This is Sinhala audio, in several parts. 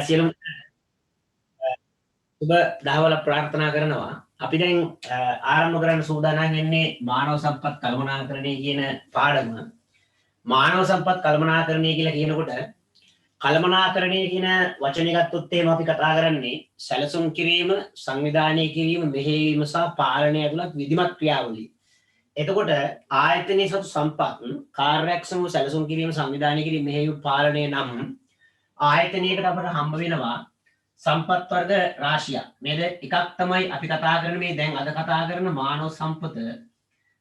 සියලුම සුබ දහවල ප්‍රාර්ථනා කරනවා. අපි දැන් ආරම්භ කරන්න සූදානම් වෙන්නේ මානව සම්පත් කළමනාකරණය කියන පාඩම. මානව සම්පත් කළමනාකරණය කියලා කියනකොට කළමනාකරණය කියන වචනේ ගත්තොත් එහෙම අපි කතා කරන්නේ සැලසුම් කිරීම, සංවිධානය කිරීම, මෙහෙයවීම සහ පාලනය ඇතුළත් විධිමත් ක්‍රියාවලිය. එතකොට ආයතනයේ සතු සම්පත් කාර්යක්ෂම සැලසුම් කිරීම, සංවිධානය කිරීම, මෙහෙයවීම, පාලනය නම් ආයතනයකට අපට හම්බ වෙනවා සම්පත් වර්ග රාශියක්. නේද? එකක් තමයි අපි කතා කරන මේ දැන් අද කතා කරන මානව සම්පත,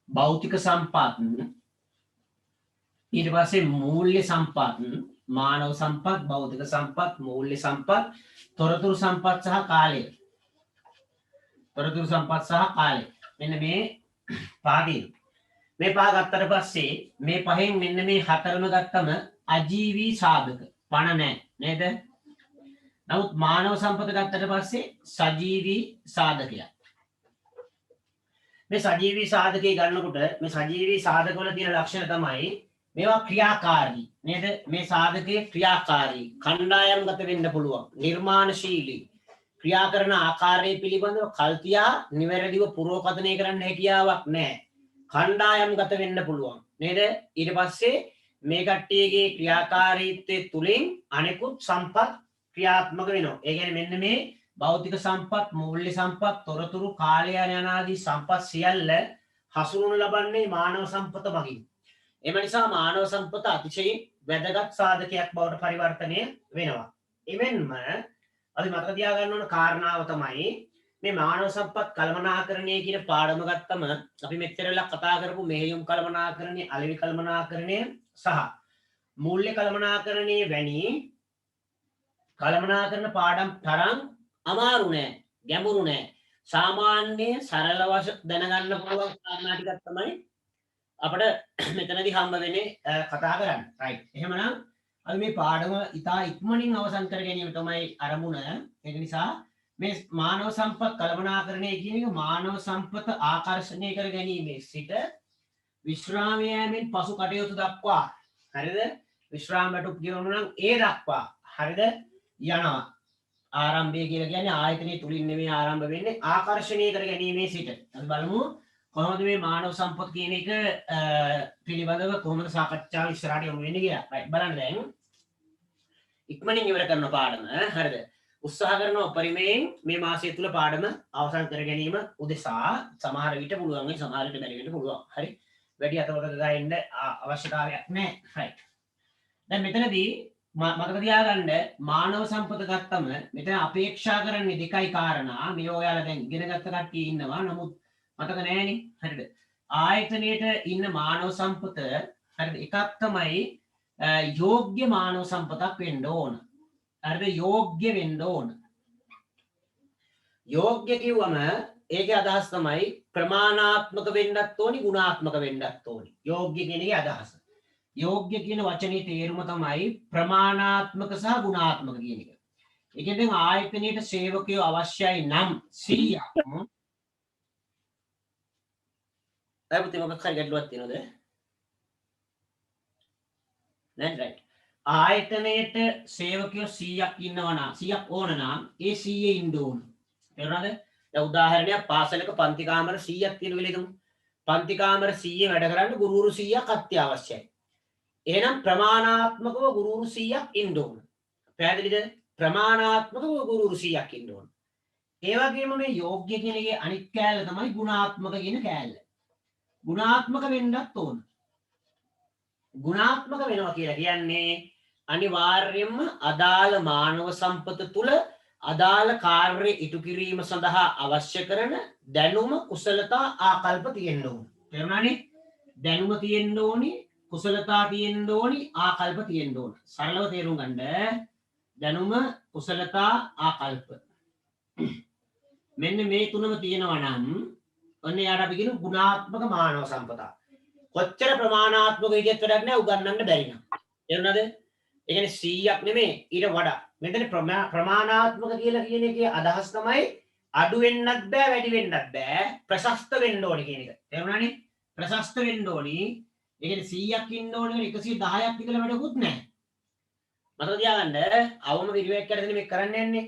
භෞතික සම්පත්, ඊට පස්සේ මූල්‍ය සම්පත්, මානව සම්පත්, භෞතික සම්පත්, මූල්‍ය සම්පත්, තොරතුරු සම්පත් සහ කාලය. තොරතුරු සම්පත් සහ කාලය. මෙන්න මේ පාදින. මේ පහ ගත්තට පස්සේ මේ පහෙන් මෙන්න මේ හතරම ගත්තම අජීවී සාධක. පණ නැහැ. නේද? නමුත් මානව සම්පත ගත්තට පස්සේ සජීවී සාධකයක්. මේ සජීවී සාධකේ ගන්නකොට මේ සජීවී සාධකවල තියෙන ලක්ෂණ තමයි මේවා ක්‍රියාකාරී. නේද? මේ සාධකයේ ක්‍රියාකාරී, කණ්ඩායම්ගත වෙන්න පුළුවන්, නිර්මාණශීලී, ක්‍රියා කරන ආකාරය පිළිබඳව කල්තියා නිවැරදිව පුරෝකථනය කරන්න හැකියාවක් නැහැ. කණ්ඩායම්ගත වෙන්න පුළුවන්. නේද? ඊට පස්සේ මේ කට්ටියගේ ක්‍රියාකාරීත්වයේ තුලින් අනෙකුත් සම්පත් ක්‍රියාත්මක වෙනවා. ඒ කියන්නේ මෙන්න මේ භෞතික සම්පත්, මූල්‍ය සම්පත්, තොරතුරු, කාලය යනාදී සම්පත් සියල්ල හසුරුවනු ලබන්නේ මානව සම්පත මගින්. එම නිසා මානව සම්පත අතිශයින් වැදගත් සාධකයක් බවට පරිවර්තනය වෙනවා. එමෙන්ම අපි මතක තියාගන්න ඕන කාරණාව තමයි මේ මානව සම්පත් කළමනාකරණය කියන පාඩම ගත්තම අපි මෙච්චර වෙලා කතා කරපු මෙහෙයුම් කළමනාකරණය, අලෙවි කළමනාකරණය සහ මූල්‍ය කළමනාකරණය වැනි කළමනාකරන පාඩම් තරම් අමාරු නෑ, ගැඹුරු නෑ. සාමාන්‍ය සරල වශයෙන් දැනගන්න පුළුවන් කාරණා ටිකක් තමයි අපිට මෙතනදී හම්බ වෙන්නේ කතා කරන්න. රයිට්. එහෙමනම් අපි මේ පාඩම ඉතා ඉක්මනින් අවසන් කර ගැනීම තමයි අරමුණ. ඒක නිසා මේ මානව සම්පත් කළමනාකරණය කියන එක මානව සම්පත ආකර්ෂණය කර ගැනීමේ සිට විශ්‍රාම යෑමෙන් පසු කටයුතු දක්වා, හරිද? විශ්‍රාම වැටුප් ගෙවනු නම් ඒ දක්වා, හරිද? යනවා. ආරම්භය කියලා කියන්නේ ආයතනයේ තුලින් නෙමෙයි ආරම්භ වෙන්නේ, ආකර්ෂණය කර ගැනීමේ සිට. අපි බලමු කොහොමද මේ මානව සම්පත් කියන එක පිළිබඳව කොහොමද සාකච්ඡාව ඉස්සරහට යමු වෙන්නේ කියලා. right බලන්න දැන් ඉක්මනින් ඉවර කරන පාඩම, හරිද? උත්සාහ කරන උපරිමයෙන් මේ මාසය තුල පාඩම අවසන් කර ගැනීම උදෙසා සමහර විට පුළුවන් වෙයි, සමහර විට බැරි වෙන්න පුළුවන්. හරි. වැඩි අතවක ගායින්න අවශ්‍යතාවයක් නැහැ. right. දැන් මෙතනදී මතක තියාගන්න මානව සම්පත ගත්තම මෙතන අපේක්ෂා කරන්නේ දෙකයි කාරණා. මේ ඔයාලා දැන් ඉගෙන ගත්ත කට්ටිය ඉන්නවා. නමුත් මතක නැහැනේ. හරිද? ආයතනයේට ඉන්න මානව සම්පත, හරිද? එකක් තමයි යෝග්‍ය මානව සම්පතක් වෙන්න ඕන. හරිද? යෝග්‍ය වෙන්න ඕන. යෝග්‍ය කිව්වම ඒකේ අදහස් තමයි ප්‍රමාණාත්මක වෙන්නත් ඕනි, ගුණාත්මක වෙන්නත් ඕනි. යෝග්‍ය කියන එකේ අදහස. යෝග්‍ය කියන වචනේ තේරුම තමයි ප්‍රමාණාත්මක සහ ගුණාත්මක කියන එක. ඒ කියන්නේ දැන් ආයතනයේට සේවකයෝ අවශ්‍යයි නම් 100ක්. දැන් මොකක් හරි ගැටලුවක් තියෙනවද? නෑ රයිට්. ආයතනයේට සේවකයෝ 100ක් ඉන්නවා නම් 100ක් ඕන නම් ඒ 100 ඉන්න ඕන. තේරුණාද? දැන් උදාහරණයක් පාසලක පන්ති කාමර 100ක් තියෙන වෙලෙ ගමු. පන්ති කාමර 100 වැඩ කරන්න ගුරුවරු 100ක් අත්‍යවශ්‍යයි. එහෙනම් ප්‍රමාණාත්මකව ගුරුවරු 100ක් ඉන්න ඕන. පැහැදිලිද? ප්‍රමාණාත්මකව ගුරුවරු 100ක් ඉන්න ඕන. ඒ වගේම මේ යෝග්‍ය කියන එකේ අනිත් කෑල්ල තමයි ගුණාත්මක කියන කෑල්ල. ගුණාත්මක වෙන්නත් ඕන. ගුණාත්මක වෙනවා කියලා කියන්නේ අනිවාර්යයෙන්ම අදාළ මානව සම්පත තුල අදාළ කාර්ය ඉටු කිරීම සඳහා අවශ්‍ය කරන දැනුම, කුසලතා, ආකල්ප තියෙන්න ඕන. තේරුණානේ? දැනුම තියෙන්න ඕනි, කුසලතා තියෙන්න ඕනි, ආකල්ප තියෙන්න ඕන. සරලව තේරුම් ගන්න. දැනුම, කුසලතා, ආකල්ප. මෙන්න මේ තුනම තියෙනවා නම් ඔන්න යාට අපි කියන ගුණාත්මක මානව සම්පත. කොච්චර ප්‍රමාණාත්මක විදියට වැඩක් නැහැ උගන්නන්න බැරි නම්. තේරුණාද? ඒ කියන්නේ 100ක් නෙමෙයි ඊට වඩා. මෙතන ප්‍රමාණාත්මක කියලා කියන එකේ අදහස් තමයි අඩු වෙන්නත් බෑ, වැඩි වෙන්නත් බෑ, ප්‍රශස්ත වෙන්න ඕනේ කියන එක. තේරුණානේ? ප්‍රශස්ත වෙන්න ඕනේ. ඒ කියන්නේ 100ක් ඉන්න ඕනේ 110ක් විතර වැඩකුත් නැහැ. මතක තියාගන්න අවම පිළිවෙලක් කරගෙන මේක කරන්න යන්නේ.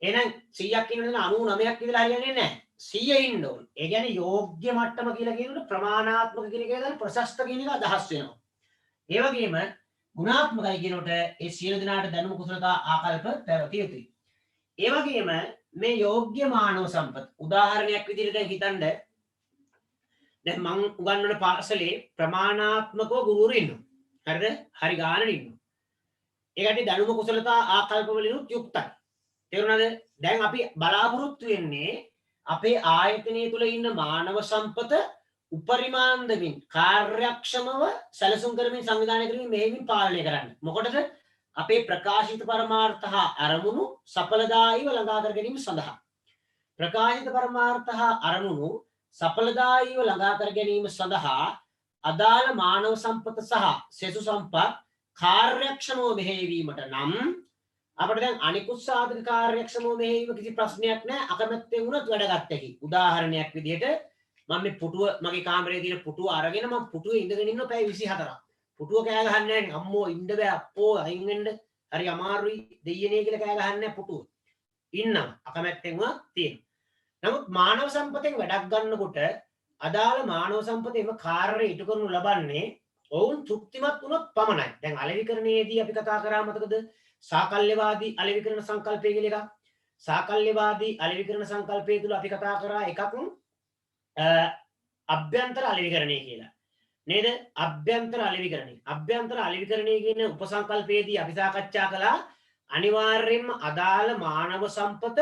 එහෙනම් 100ක් ඉන්නවද 99ක් විතර හරියන්නේ නැහැ. 100 ඉන්න ඕන. ඒ කියන්නේ යෝග්‍ය මට්ටම කියලා කියනකොට ප්‍රමාණාත්මක කියන එක දාන ප්‍රශස්ත කියන එක අදහස් වෙනවා. ඒ වගේම ගුණාත්මකයි කියනකොට ඒ සියලු දෙනාට දැනුම කුසලතා ආකල්ප පැවතිය යුතුයි. ඒ වගේම මේ යෝග්‍ය මානව සම්පත් උදාහරණයක් විදිහට දැන් හිතන්න දැන් මං උගන්වන පාසලේ ප්‍රමාණාත්මකව ගුරුවරු ඉන්නවා. හරිද? හරි ගානට ඉන්නවා. ඒකට දැනුම කුසලතා ආකල්ප වලිනුත් යුක්තයි. තේරුණාද? දැන් අපි බලාපොරොත්තු වෙන්නේ අපේ ආයතනය තුල ඉන්න මානව සම්පත උපරිමාන්දමින් කාර්යක්ෂමව සැලසුම් කරමින් සංවිධානය කරමින් මෙහෙමින් පාලනය කරන්න. මොකටද? අපේ ප්‍රකාශිත පරමාර්ථ හා අරමුණු සඵලදායීව ළඟා කර ගැනීම සඳහා. ප්‍රකාශිත පරමාර්ථ හා අරමුණු සඵලදායීව ළඟා කර ගැනීම සඳහා අදාළ මානව සම්පත සහ සෙසු සම්පත් කාර්යක්ෂමව මෙහෙයවීමට නම් අපිට දැන් අනිකුත් සාධක කාර්යක්ෂමව මෙහෙයවීම කිසි ප්‍රශ්නයක් නැහැ. අකමැත්තෙන් වුණත් වැඩ ගන්න හැකි. උදාහරණයක් විදිහට මම මේ පුටුව මගේ කාමරේ තියෙන පුටුව අරගෙන මම පුටුවේ ඉඳගෙන ඉන්න පැය 24ක්. පුටුව කෑ ගහන්නේ නැහැ නේ. අම්මෝ ඉන්න බෑ අප්පෝ අයින් වෙන්න. හරි අමාරුයි දෙයියනේ කියලා කෑ ගහන්නේ නැහැ පුටුව. ඉන්නවා. අකමැත්තෙන් වුණත් තියෙනවා. නමුත් මානව සම්පතෙන් වැඩක් ගන්නකොට අදාළ මානව සම්පතේම කාර්යය ඉටු කරනු ලබන්නේ ඔවුන් තෘප්තිමත් වුණොත් පමණයි. දැන් අලෙවිකරණයේදී අපි කතා කරා මතකද? සාකල්‍යවාදී අලෙවිකරණ සංකල්පය කියලා එකක්. සාකල්‍යවාදී අලෙවිකරණ සංකල්පය තුල අපි කතා කරා එකක් අභ්‍යන්තර අලෙවිකරණය කියලා. නේද? අභ්‍යන්තර අලෙවිකරණය. අභ්‍යන්තර අලෙවිකරණය කියන උපසංකල්පයේදී අපි සාකච්ඡා කළා අනිවාර්යයෙන්ම අදාළ මානව සම්පත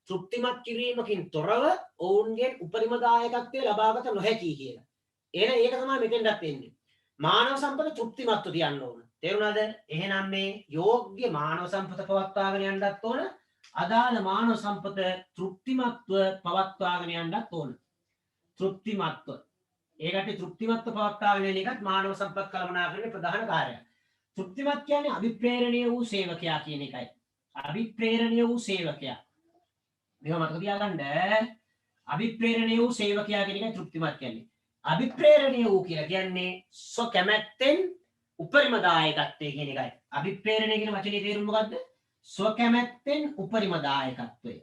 තෘප්තිමත් කිරීමකින් තොරව ඔවුන්ගේ උපරිම දායකත්වය ලබාගත නොහැකි කියලා. එහෙනම් ඒක තමයි මෙතෙන්ටත් එන්නේ. මානව සම්පත තෘප්තිමත්ව තියන්න ඕන. තේරුණාද? එහෙනම් මේ යෝග්‍ය මානව සම්පත පවත්වාගෙන යන්නත් ඕන. අදාළ මානව සම්පත තෘප්තිමත්ව පවත්වාගෙන යන්නත් ඕන. තෘප්තිමත්ව. ඒකට තෘප්තිමත්ව පවත්වාගෙන යන එකත් මානව සම්පත් කළමනාකරණයේ ප්‍රධාන කාර්යයක්. තෘප්තිමත් කියන්නේ අභිප්‍රේරණීය වූ සේවකයා කියන එකයි. අභිප්‍රේරණීය වූ සේවකයා. මේක මතක තියාගන්න. අභිප්‍රේරණීය වූ සේවකයා කියන එකයි තෘප්තිමත් කියන්නේ. අභිප්‍රේරණීය වූ කියලා කියන්නේ ස්වකැමැත්තෙන් උපරිම දායකත්වය කියන එකයි. අභිප්‍රේරණය කියන වචනේ තේරුම මොකද්ද? ස්වකැමැත්තෙන් උපරිම දායකත්වය.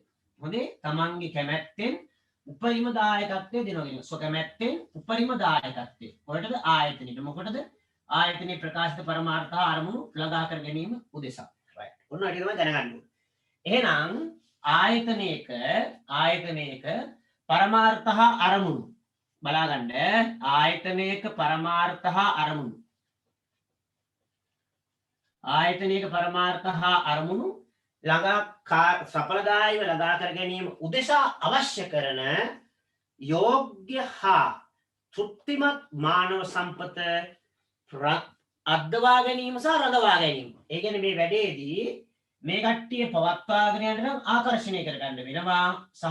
හොඳේ? තමන්ගේ කැමැත්තෙන් උපරිම දායකත්වය දෙනවා කියන ස්වකැමැත්තෙන් උපරිම දායකත්වය. මොකටද? ආයතනෙට. මොකටද? ආයතනයේ ප්‍රකාශිත පරමාර්ථ අරමුණු ළඟා කර ගැනීම උදෙසා. right. ඔන්න අඩිය තමයි දැනගන්න ඕනේ. එහෙනම් ආයතනයක පරමාර්ථ අරමුණු බලාගන්න. ආයතනයක පරමාර්ථ අරමුණු. ආයතනයක පරමාර්ථ අරමුණු ළඟා සඵලදායීව ළඟා කර ගැනීම උදෙසා අවශ්‍ය කරන යෝග්‍ය හා තෘප්තිමත් මානව සම්පත අද්දවා ගැනීම සහ රඳවා ගැනීම. ඒ කියන්නේ මේ වැඩේදී මේ කට්ටිය පවත්වාගෙන යන්න නම් ආකර්ෂණය කරගන්න වෙනවා සහ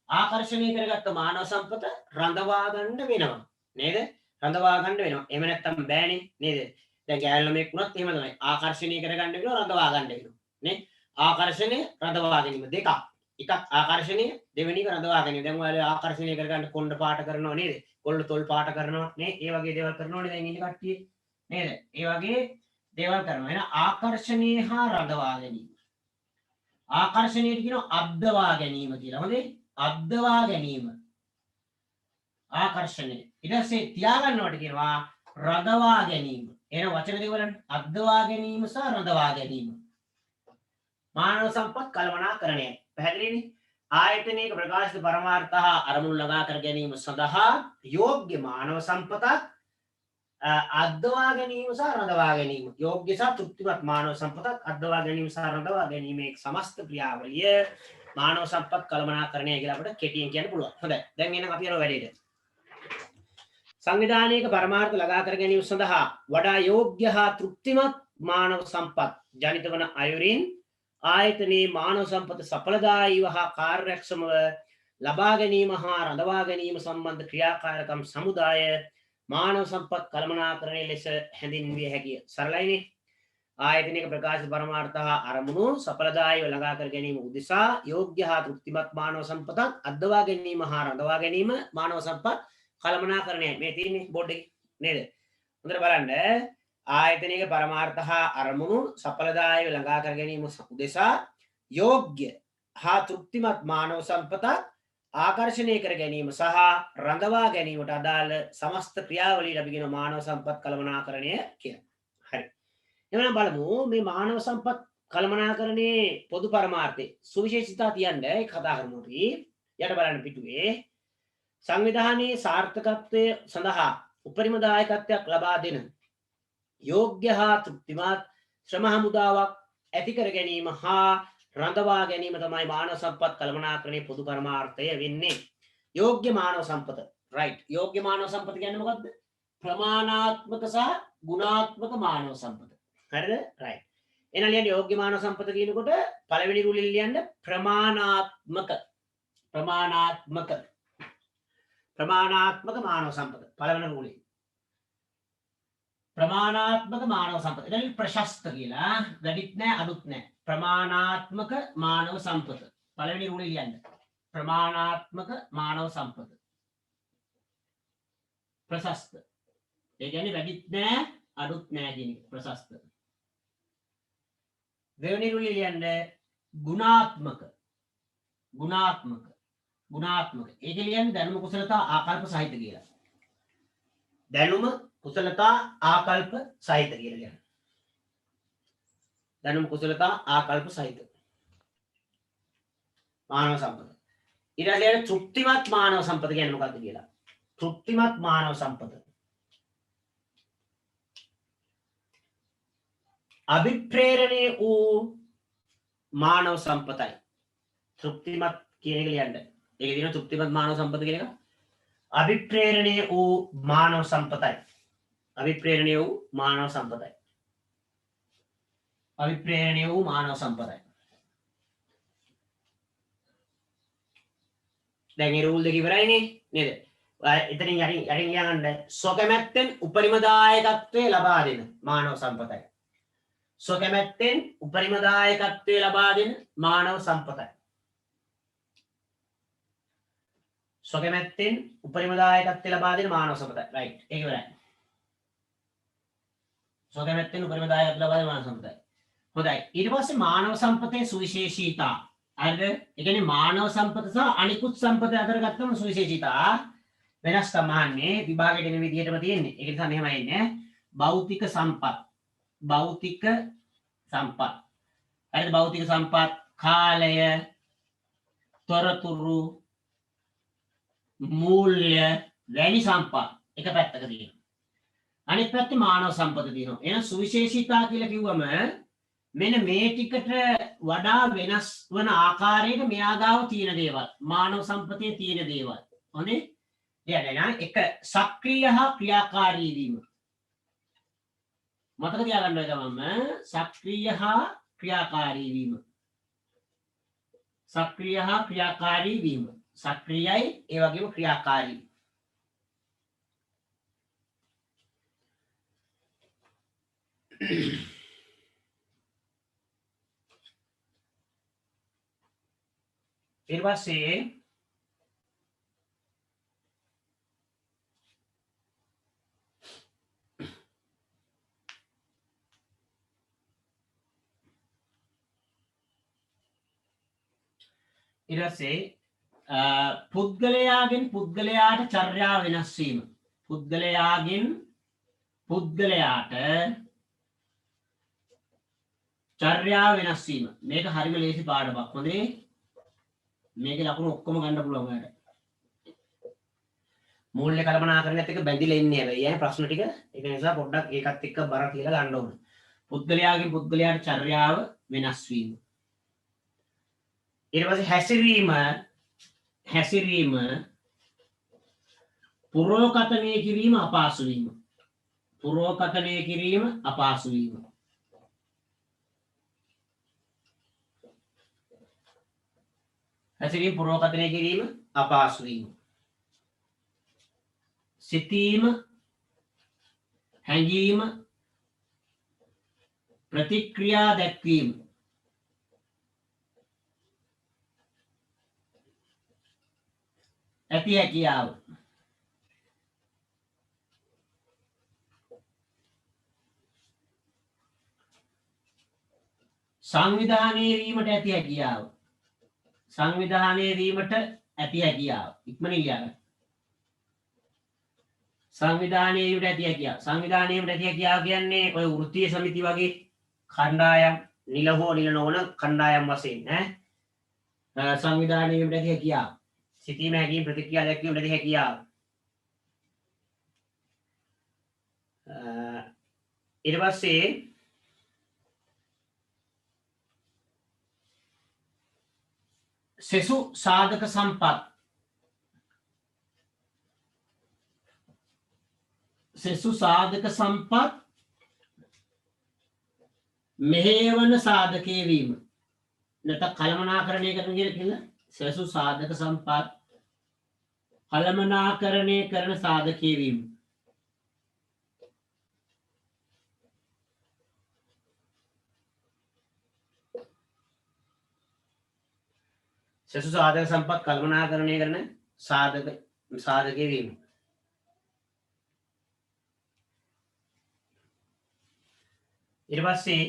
ආකර්ෂණය කරගත්ත මානව සම්පත රඳවා ගන්න වෙනවා. නේද? රඳවා ගන්න වෙනවා. එහෙම නැත්නම් බෑනේ නේද? දැන් ගෑනු ළමෙක් වුණත් එහෙම තමයි. ආකර්ෂණය කරගන්න වෙනවා රඳවා ගන්න වෙනවා. නේ? ආකර්ෂණය රඳවා ගැනීම දෙකක්. එකක් ආකර්ෂණය දෙවෙනි එක රඳවා ගැනීම. දැන් ඔයාලා ආකර්ෂණය කරගන්න කොණ්ඩ පාට කරනවා නේද? කොල්ල තොල් පාට කරනවා නේ? ඒ වගේ දේවල් කරනෝනේ දැන් ඉන්න කට්ටිය. නේද? ඒ වගේ දේවල් කරනවා. එහෙනම් ආකර්ෂණය හා රඳවා ගැනීම. ආකර්ෂණයට කියනවා අද්දවා ගැනීම කියලා. හොඳේ? අද්දවා ගැනීම. ආකර්ෂණය. ඊට පස්සේ තියාගන්නවට කියනවා රඳවා ගැනීම. එහෙනම් වචන දෙක බලන්න. අද්දවා ගැනීම සහ රඳවා ගැනීම. මානව සම්පත් කළමනාකරණය. පැහැදිලිනේ? ආයතනයක ප්‍රකාශිත පරමාර්ථ අරමුණු ළඟා කර ගැනීම සඳහා යෝග්‍ය මානව සම්පතක් අද්දවා ගැනීම සහ රඳවා ගැනීම. යෝග්‍ය සහ තෘප්තිමත් මානව සම්පතක් අද්දවා ගැනීම සහ රඳවා ගැනීමේ සමස්ත ක්‍රියාවලිය මානව සම්පත් කළමනාකරණය කියලා අපිට කෙටියෙන් කියන්න පුළුවන්. හොඳයි. දැන් එහෙනම් අපි යනවා වැඩේට. සංවිධානයක පරමාර්ථ ළඟා කර ගැනීම සඳහා වඩා යෝග්‍ය හා තෘප්තිමත් මානව සම්පත් ජනිත වන අයුරින් ආයතනයේ මානව සම්පත සඵලදායීව හා කාර්යක්ෂමව ලබා ගැනීම හා රඳවා ගැනීම සම්බන්ධ ක්‍රියාකාරකම් සමුදාය මානව සම්පත් කළමනාකරණය ලෙස හැඳින්විය හැකිය. සරලයිනේ? ආයතනයක ප්‍රකාශිත පරමාර්ථ අරමුණු සඵලදායීව ළඟා කර ගැනීම උදෙසා යෝග්‍ය හා තෘප්තිමත් මානව සම්පතක් අද්දවා ගැනීම හා රඳවා ගැනීම මානව සම්පත් කළමනාකරණයයි මේ තියෙන්නේ බෝඩ් එකේ නේද? හොඳට බලන්න. ආයතනයක පරමාර්ථ හා අරමුණු සඵලදායීව ළඟා කර ගැනීම උදෙසා යෝග්‍ය හා තෘප්තිමත් මානව සම්පතක් ආකර්ෂණය කර ගැනීම සහ රඳවා ගැනීමට අදාළ සමස්ත ක්‍රියාවලියට අපි කියන මානව සම්පත් කළමනාකරණය කියලා. හරි. එහෙනම් බලමු මේ මානව සම්පත් කළමනාකරණයේ පොදු පරමාර්ථය සුවිශේෂිතා තියන්න ඒ කතා කරමු අපි. යට බලන්න පිටුවේ සංවිධානයේ සාර්ථකත්වය සඳහා උපරිම දායකත්වයක් ලබා දෙන යෝග්‍ය හා තෘප්තිමත් ශ්‍රම හමුදාවක් ඇති කර ගැනීම හා රඳවා ගැනීම තමයි මානව සම්පත් කළමනාකරණයේ පොදු පරමාර්ථය වෙන්නේ. යෝග්‍ය මානව සම්පත. රයිට්. යෝග්‍ය මානව සම්පත කියන්නේ මොකද්ද? ප්‍රමාණාත්මක සහ ගුණාත්මක මානව සම්පත. හරිද? රයිට්. එහෙනම් ලියන්න යෝග්‍ය මානව සම්පත කියනකොට පළවෙනි රුලින් ලියන්න ප්‍රමාණාත්මක. ප්‍රමාණාත්මක. ප්‍රමාණාත්මක මානව සම්පත. පළවෙනි රුලින්. ප්‍රමාණාත්මක මානව සම්පත. එතන ප්‍රශස්ත කියලා වැඩිත් නැහැ අඩුත් නැහැ. ප්‍රමාණාත්මක මානව සම්පත. පළවෙනි රුලින් ලියන්න. ප්‍රමාණාත්මක මානව සම්පත. ප්‍රශස්ත. ඒ කියන්නේ වැඩිත් නැහැ අඩුත් නැහැ කියන එක ප්‍රශස්ත. දෙවෙනි රුලින් ලියන්න ගුණාත්මක. ගුණාත්මක. ගුණාත්මක. ඒක ලියන්නේ දැනුම කුසලතා ආකල්ප සහිත කියලා. දැනුම කුසලතා ආකල්ප සහිත කියලා ලියන්න. දැනුම කුසලතා ආකල්ප සහිත මානව සම්පත. ඊළඟට තෘප්තිමත් මානව සම්පත කියන්නේ මොකක්ද කියලා. තෘප්තිමත් මානව සම්පත. අභිප්‍රේරණය වූ මානව සම්පතයි. තෘප්තිමත් කියන එක ලියන්න. ඒකේ තියෙන තෘප්තිමත් මානව සම්පත කියන එක. අභිප්‍රේරණය වූ මානව සම්පතයි. අභිප්‍රේරණය වූ මානව සම්පතයි. අභිප්‍රේරණය වූ මානව සම්පතයි. දැන් ඒ රූල් දෙක ඉවරයිනේ නේද? එතනින් යටින් ලියගන්න සොකමැත්තෙන් උපරිම දායකත්වය ලබා දෙන මානව සම්පතයි. සොකමැත්තෙන් උපරිම දායකත්වය ලබා දෙන මානව සම්පතයි. සොකමැත්තෙන් උපරිම දායකත්වය ලබා දෙන මානව සම්පතයි. රයිට්. ඒක ඉවරයි. සොකමැත්තෙන් උපරිම දායකත්වය ලබා දෙන මානව සම්පතයි. හොඳයි. ඊට පස්සේ මානව සම්පතේ සුවිශේෂීතා. හරිද? ඒ කියන්නේ මානව සම්පත සහ අනිකුත් සම්පත අතර ගත්තම සුවිශේෂීතා වෙනස් සමාන්නේ විභාගයට එන විදිහටම තියෙන්නේ. ඒක නිසා මෙහෙමයි ඉන්නේ. භෞතික සම්පත්. භෞතික සම්පත්. හරිද? භෞතික සම්පත් කාලය, තොරතුරු, මූල්‍ය, වැනි සම්පත් එක පැත්තක තියෙනවා. අනිත් පැත්තේ මානව සම්පත තියෙනවා. එහෙනම් සුවිශේෂීතා කියලා කිව්වම මෙන්න මේ ටිකට වඩා වෙනස් වන ආකාරයක මෙයා ගාව තියෙන දේවල් මානව සම්පතේ තියෙන දේවල්. හොඳේ? දැන් එක සක්‍රීය හා ක්‍රියාකාරී වීම. මතක තියාගන්න ඕනේ තමම සක්‍රීය හා ක්‍රියාකාරී වීම. සක්‍රීය හා ක්‍රියාකාරී වීම. සක්‍රියයි ඒ වගේම ක්‍රියාකාරී. ඊට පස්සේ පුද්ගලයාගෙන් පුද්ගලයාට චර්යාව වෙනස් වීම. පුද්ගලයාගෙන් පුද්ගලයාට චර්යාව වෙනස් වීම. මේක හරිම ලේසි පාඩමක්. හොඳේ? මේකේ ලකුණු ඔක්කොම ගන්න පුළුවන් ඔයාලට. මූල්‍ය කල්පනාකරණයත් එක්ක බැඳිලා ඉන්නේ හැබැයි ඈ ප්‍රශ්න ටික. ඒක නිසා පොඩ්ඩක් ඒකත් එක්ක බර කියලා ගන්න ඕන. පුද්ගලයාගෙන් පුද්ගලයාට චර්යාව වෙනස් වීම. ඊට පස්සේ හැසිරීම පුරෝකථනය කිරීම අපහසු වීම. පුරෝකථනය කිරීම අපහසු වීම. හැසිරීම පුරෝකථනය කිරීම අපහසු වීම. සිතීම, හැඟීම, ප්‍රතික්‍රියා දැක්වීම. ඇති හැකියාව. සංවිධානය වීමට ඇති හැකියාව. සංවිධානය වීමට ඇති හැකියාව. ඉක්මනින් ලියා ගන්න. සංවිධානය වීමට ඇති හැකියාව. සංවිධානය වීමට ඇති හැකියාව කියන්නේ ඔය වෘත්තීය සමිති වගේ කණ්ඩායම් නිල හෝ නිල නොවන කණ්ඩායම් වශයෙන් ඈ සංවිධානය වීමට ඇති හැකියාව. සිතීම හැකියි ප්‍රතික්‍රියා දැක්වීමට ඇති හැකියාව. ඊට පස්සේ සෙසු සාධක සම්පත් සෙසු සාධක සම්පත් මෙහෙයවන සාධකයේ වීම නැත්නම් කළමනාකරණය කරන කියලා සෙසු සාධක සම්පත් කළමනාකරණය කරන සාධකයේ වීම. සෙසු සාධක සම්පත් කළමනාකරණය කරන සාධකයේ වීම. ඊට පස්සේ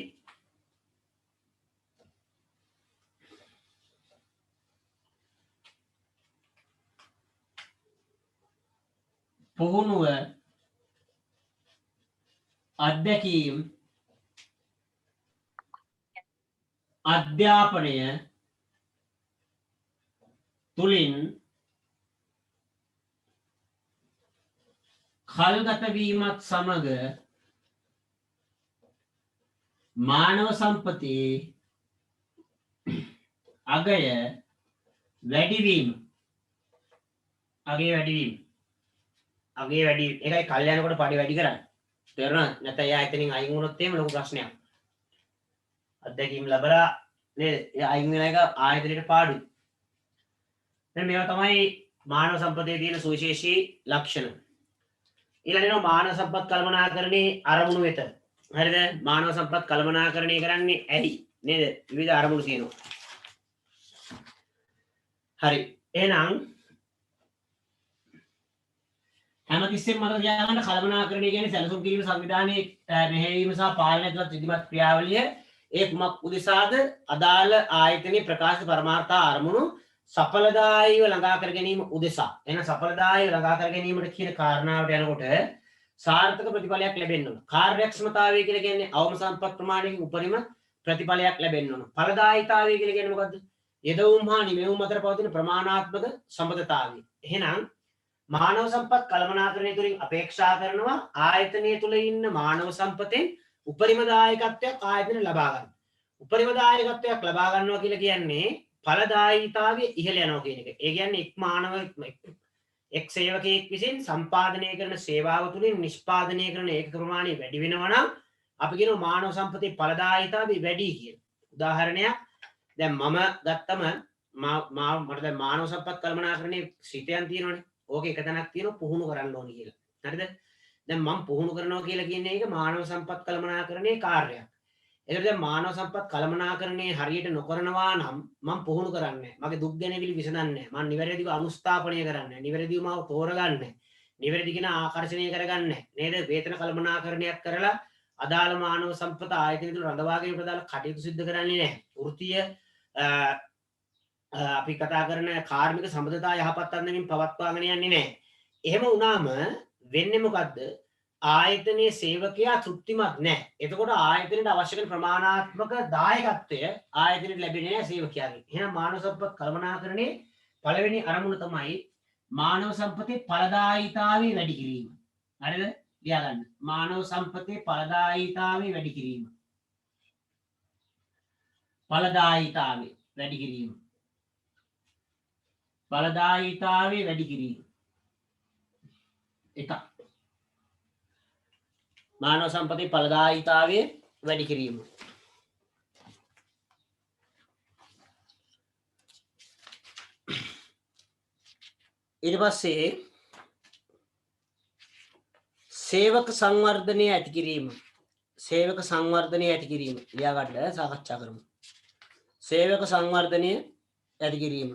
පුහුණුව අධ්‍යක්ීම් අධ්‍යාපනය තුළින් කල්ගත වීමත් සමග මානව සම්පතේ අගය වැඩිවීම. අගේ වැඩි එකයි කල්යනකොට පඩි වැඩි කරන්න. තේරුණාද? නැත්නම් එයා එතනින් අයින් වුණොත් එහෙම ලොකු ප්‍රශ්නයක්. අත්දැකීම් ලැබලා නේද? එයා අයින් වෙන එක ආයතනයේ පාඩුයි. දැන් මේවා තමයි මානව සම්පතේ තියෙන සුවිශේෂී ලක්ෂණ. ඊළඟට මානව සම්පත් කළමනාකරණයේ අරමුණු වෙත. හරිද? මානව සම්පත් කළමනාකරණය කරන්නේ ඇයි? නේද? විවිධ අරමුණු තියෙනවා. හරි. එහෙනම් හැමතිස්සෙම මතක තියාගන්න කළමනාකරණය කියන්නේ සැලසුම් කිරීම සංවිධානයේ මෙහෙයවීම සහ පාලනය තුළ විධිමත් ක්‍රියාවලිය ඒ කුමක් උදෙසාද අදාළ ආයතනයේ ප්‍රකාශ පරමාර්ථ අරමුණු සඵලදායීව ළඟා කර ගැනීම උදෙසා. එහෙනම් සඵලදායීව ළඟා කර ගැනීමට කියන කාරණාවට යනකොට සාර්ථක ප්‍රතිඵලයක් ලැබෙන්න ඕන. කාර්යක්ෂමතාවය කියලා කියන්නේ අවම සම්පත් ප්‍රමාණයකින් උපරිම ප්‍රතිඵලයක් ලැබෙන්න ඕන. ඵලදායීතාවය කියලා කියන්නේ මොකද්ද? යෙදවුම් හා නිමැවුම් අතර පවතින ප්‍රමාණාත්මක සම්බන්ධතාවය. එහෙනම් මානව සම්පත් කළමනාකරණය තුළින් අපේක්ෂා කරනවා ආයතනය තුළ ඉන්න මානව සම්පතෙන් උපරිම දායකත්වයක් ආයතනය ලබා ගන්න. උපරිම දායකත්වයක් ලබා ගන්නවා කියලා කියන්නේ ඵලදායීතාවය ඉහළ යනවා කියන එක. ඒ කියන්නේ එක් සේවකයෙක් විසින් සම්පාදනය කරන සේවාව තුළින් නිෂ්පාදනය කරන ඒකක ප්‍රමාණය වැඩි වෙනවා නම් අපි කියනවා මානව සම්පතේ ඵලදායීතාවය වැඩි කියලා. උදාහරණයක් දැන් මම ගත්තම මට දැන් මානව සම්පත් කළමනාකරණයේ සිතයන් තියෙනවනේ. ඕකේ එක තැනක් තියෙනවා පුහුණු කරන්න ඕනේ කියලා. හරිද? දැන් මම පුහුණු කරනවා කියලා කියන්නේ ඒක මානව සම්පත් කළමනාකරණයේ කාර්යයක්. ඒකට දැන් මානව සම්පත් කළමනාකරණයේ හරියට නොකරනවා නම් මම පුහුණු කරන්නේ නැහැ. මගේ දුක් ගැනවිලි විසඳන්නේ නැහැ. මම නිවැරදිව අනුස්ථාපනය කරන්නේ නැහැ. නිවැරදිව මාව තෝරගන්නේ නැහැ. නිවැරදි කෙනා ආකර්ෂණය කරගන්නේ නැහැ. නේද? වේතන කළමනාකරණයක් කරලා අදාළ මානව සම්පත ආයතනය තුළ රඳවා ගැනීමට අදාළ කටයුතු සිදු කරන්නේ නැහැ. වෘත්තීය අපි කතා කරන කාර්මික සම්බන්ධතා යහපත් අන්දමින් පවත්වාගෙන යන්නේ නැහැ. එහෙම වුණාම වෙන්නේ මොකද්ද? ආයතනයේ සේවකයා තෘප්තිමත් නැහැ. එතකොට ආයතනයට අවශ්‍ය කරන ප්‍රමාණාත්මක දායකත්වය ආයතනයට ලැබෙන්නේ නැහැ සේවකයාගෙන්. එහෙනම් මානව සම්පත් කළමනාකරණයේ පළවෙනි අරමුණ තමයි මානව සම්පතේ ඵලදායීතාවය වැඩි කිරීම. හරිද? ලියා ගන්න. මානව සම්පතේ ඵලදායීතාවය වැඩි කිරීම. ඵලදායීතාවය වැඩි කිරීම. ඵලදායීතාවය වැඩි කිරීම. එකක්. මානව සම්පතේ ඵලදායීතාවය වැඩි කිරීම. ඊට පස්සේ සේවක සංවර්ධනය ඇති කිරීම. සේවක සංවර්ධනය ඇති කිරීම. ලියා ගන්න සාකච්ඡා කරමු. සේවක සංවර්ධනය ඇති කිරීම.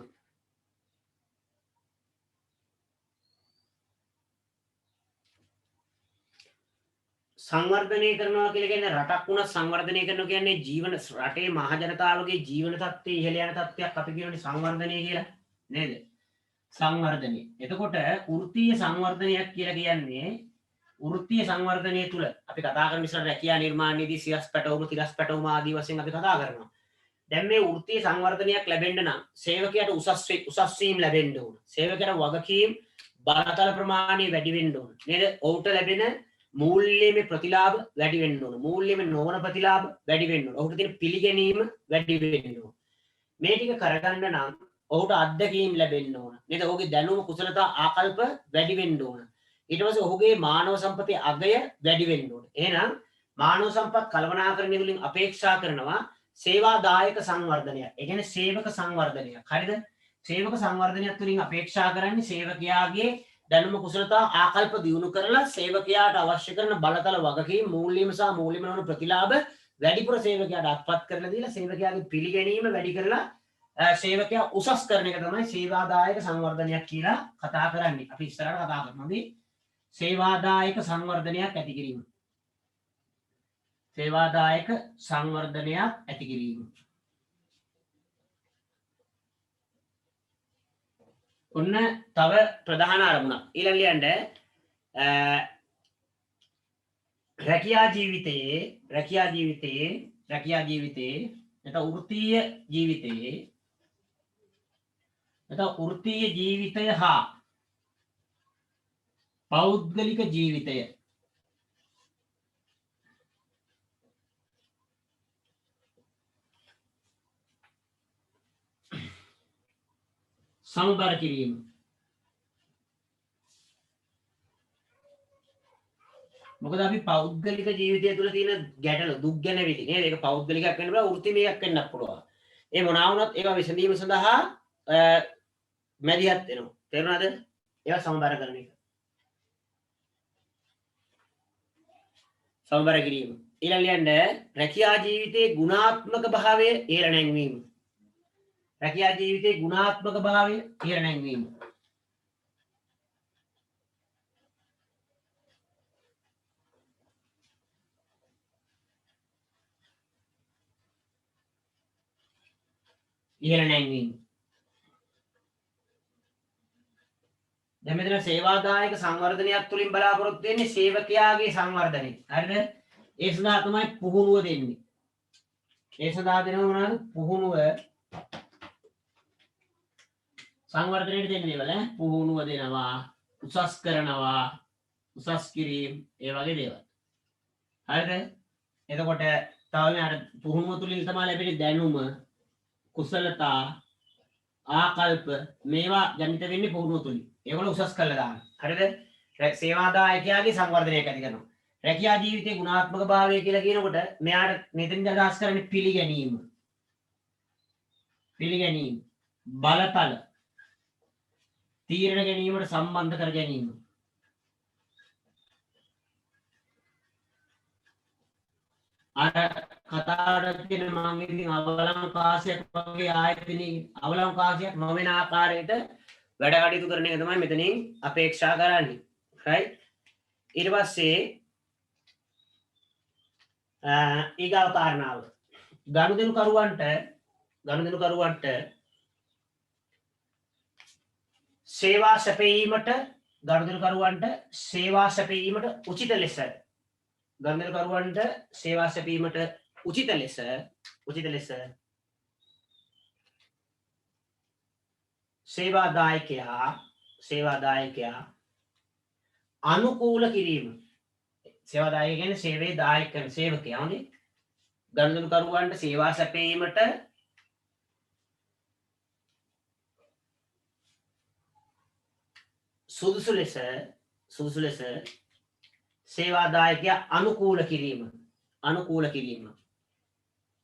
සංවර්ධනය කරනවා කියලා කියන්නේ රටක් වුණා සංවර්ධනය කරනවා කියන්නේ ජීවන රටේ මහ ජනතාවගේ ජීවන තත්ත්වය ඉහළ යන තත්ත්වයක් අපි කියනනේ සංවර්ධනය කියලා නේද? සංවර්ධනය. එතකොට වෘත්තීය සංවර්ධනයක් කියලා කියන්නේ වෘත්තීය සංවර්ධනය තුල අපි කතා කරන ඉස්සර රැකියා නිර්මාණයේදී සියස් පැටවුම තිරස් පැටවුම ආදී වශයෙන් අපි කතා කරනවා. දැන් මේ වෘත්තීය සංවර්ධනයක් ලැබෙන්න නම් සේවකයාට උසස් වීම ලැබෙන්න ඕන. සේවකයාට වගකීම් බලතල ප්‍රමාණය වැඩි වෙන්න ඕන. නේද? ඔහුට ලැබෙන මූල්‍යමය ප්‍රතිලාභ වැඩි වෙන්න ඕන. මූල්‍යමය නොවන ප්‍රතිලාභ වැඩි වෙන්න ඕන. ඔහුට තියෙන පිළිගැනීම වැඩි වෙන්න ඕන. මේ ටික කරගන්න නම් ඔහුට අත්දැකීම් ලැබෙන්න ඕන. නේද? ඔහුගේ දැනුම කුසලතා ආකල්ප වැඩි වෙන්න ඕන. ඊට පස්සේ ඔහුගේ මානව සම්පතේ අගය වැඩි වෙන්න ඕන. එහෙනම් මානව සම්පත් කළමනාකරණය වලින් අපේක්ෂා කරනවා සේවාදායක සංවර්ධනයක්. ඒ කියන්නේ සේවක සංවර්ධනයක්. හරිද? සේවක සංවර්ධනයක් තුලින් අපේක්ෂා කරන්නේ සේවකයාගේ දැනුම කුසලතා ආකල්ප දියුණු කරලා සේවකයාට අවශ්‍ය කරන බලතල වගකීම් මූල්‍යම සහ මූල්‍යම නොවන ප්‍රතිලාභ වැඩිපුර සේවකයාට අත්පත් කරලා දීලා සේවකයාගේ පිළිගැනීම වැඩි කරලා සේවකයා උසස් කරන එක තමයි සේවාදායක සංවර්ධනයක් කියලා කතා කරන්නේ. අපි ඉස්සරහට කතා කරනවා සේවාදායක සංවර්ධනයක් ඇති කිරීම. සේවාදායක සංවර්ධනයක් ඇති කිරීම. ඔන්න තව ප්‍රධාන අරමුණක්. ඊළඟ ලියන්න රැකියා ජීවිතයේ නැත්නම් වෘත්තීය ජීවිතය හා පෞද්ගලික ජීවිතය සමබර කිරීම. මොකද අපි පෞද්ගලික ජීවිතය තුළ තියෙන ගැටලු දුක් ගැනවිලි නේද? ඒක පෞද්ගලිකයක් වෙන්න පුළුවන්, වෘත්තිමයක් වෙන්නත් පුළුවන්. ඒ මොනවා වුණත් ඒවා විසඳීම සඳහා මැදිහත් වෙනවා. තේරුණාද? ඒවා සමබර කරන එක. සමබර කිරීම. ඊළඟ ලියන්න රැකියා ජීවිතයේ ගුණාත්මක භාවය ඉහළ නැංවීම. රැකියා ජීවිතයේ ගුණාත්මක භාවය ඉහළ නැංවීම. ඉහළ නැංවීම. දැන් මෙතන සේවාදායක සංවර්ධනයක් තුලින් බලාපොරොත්තු වෙන්නේ සේවකයාගේ සංවර්ධනය. හරිද? ඒ සඳහා තමයි පුහුණුව දෙන්නේ. ඒ සඳහා දෙනව මොනවද? පුහුණුව සංවර්ධනයට දෙන්නේ වල පුහුණුව දෙනවා, උසස් කරනවා, උසස් කිරීම, ඒ වගේ දේවල්. හරිද? එතකොට තව මේ අර පුහුණුව තුලින් තමයි ලැබෙන්නේ දැනුම, කුසලතා, ආකල්ප මේවා ජනිත වෙන්නේ පුහුණුව තුලින්. ඒගොල්ලෝ උසස් කරලා දානවා. හරිද? සේවාදායකයාගේ සංවර්ධනයක් ඇති කරනවා. රැකියා ජීවිතයේ ගුණාත්මක භාවය කියලා කියනකොට මෙයාට මෙතෙන්ද අදහස් කරන්නේ පිළිගැනීම. පිළිගැනීම, බලතල, තීරණ ගැනීමට සම්බන්ධ කර ගැනීම. අර කතාවට කියන මම ඉතින් අවලංකාශයක් වගේ ආයතනයේ අවලංකාශයක් නොවන ආකාරයට වැඩ කටයුතු කරන එක තමයි මෙතනින් අපේක්ෂා කරන්නේ. right? ඊට පස්සේ ඊගාව කාරණාව ගනුදෙනුකරුවන්ට සේවා සැපයීමට උචිත ලෙස සේවාදායකයා අනුකූල කිරීම. සේවාදායක කියන්නේ සේවයේ දායක කරන සේවකයා නේ. ගනුදෙනුකරුවන්ට සේවා සැපයීමට සුදුසු ලෙස සේවාදායකයා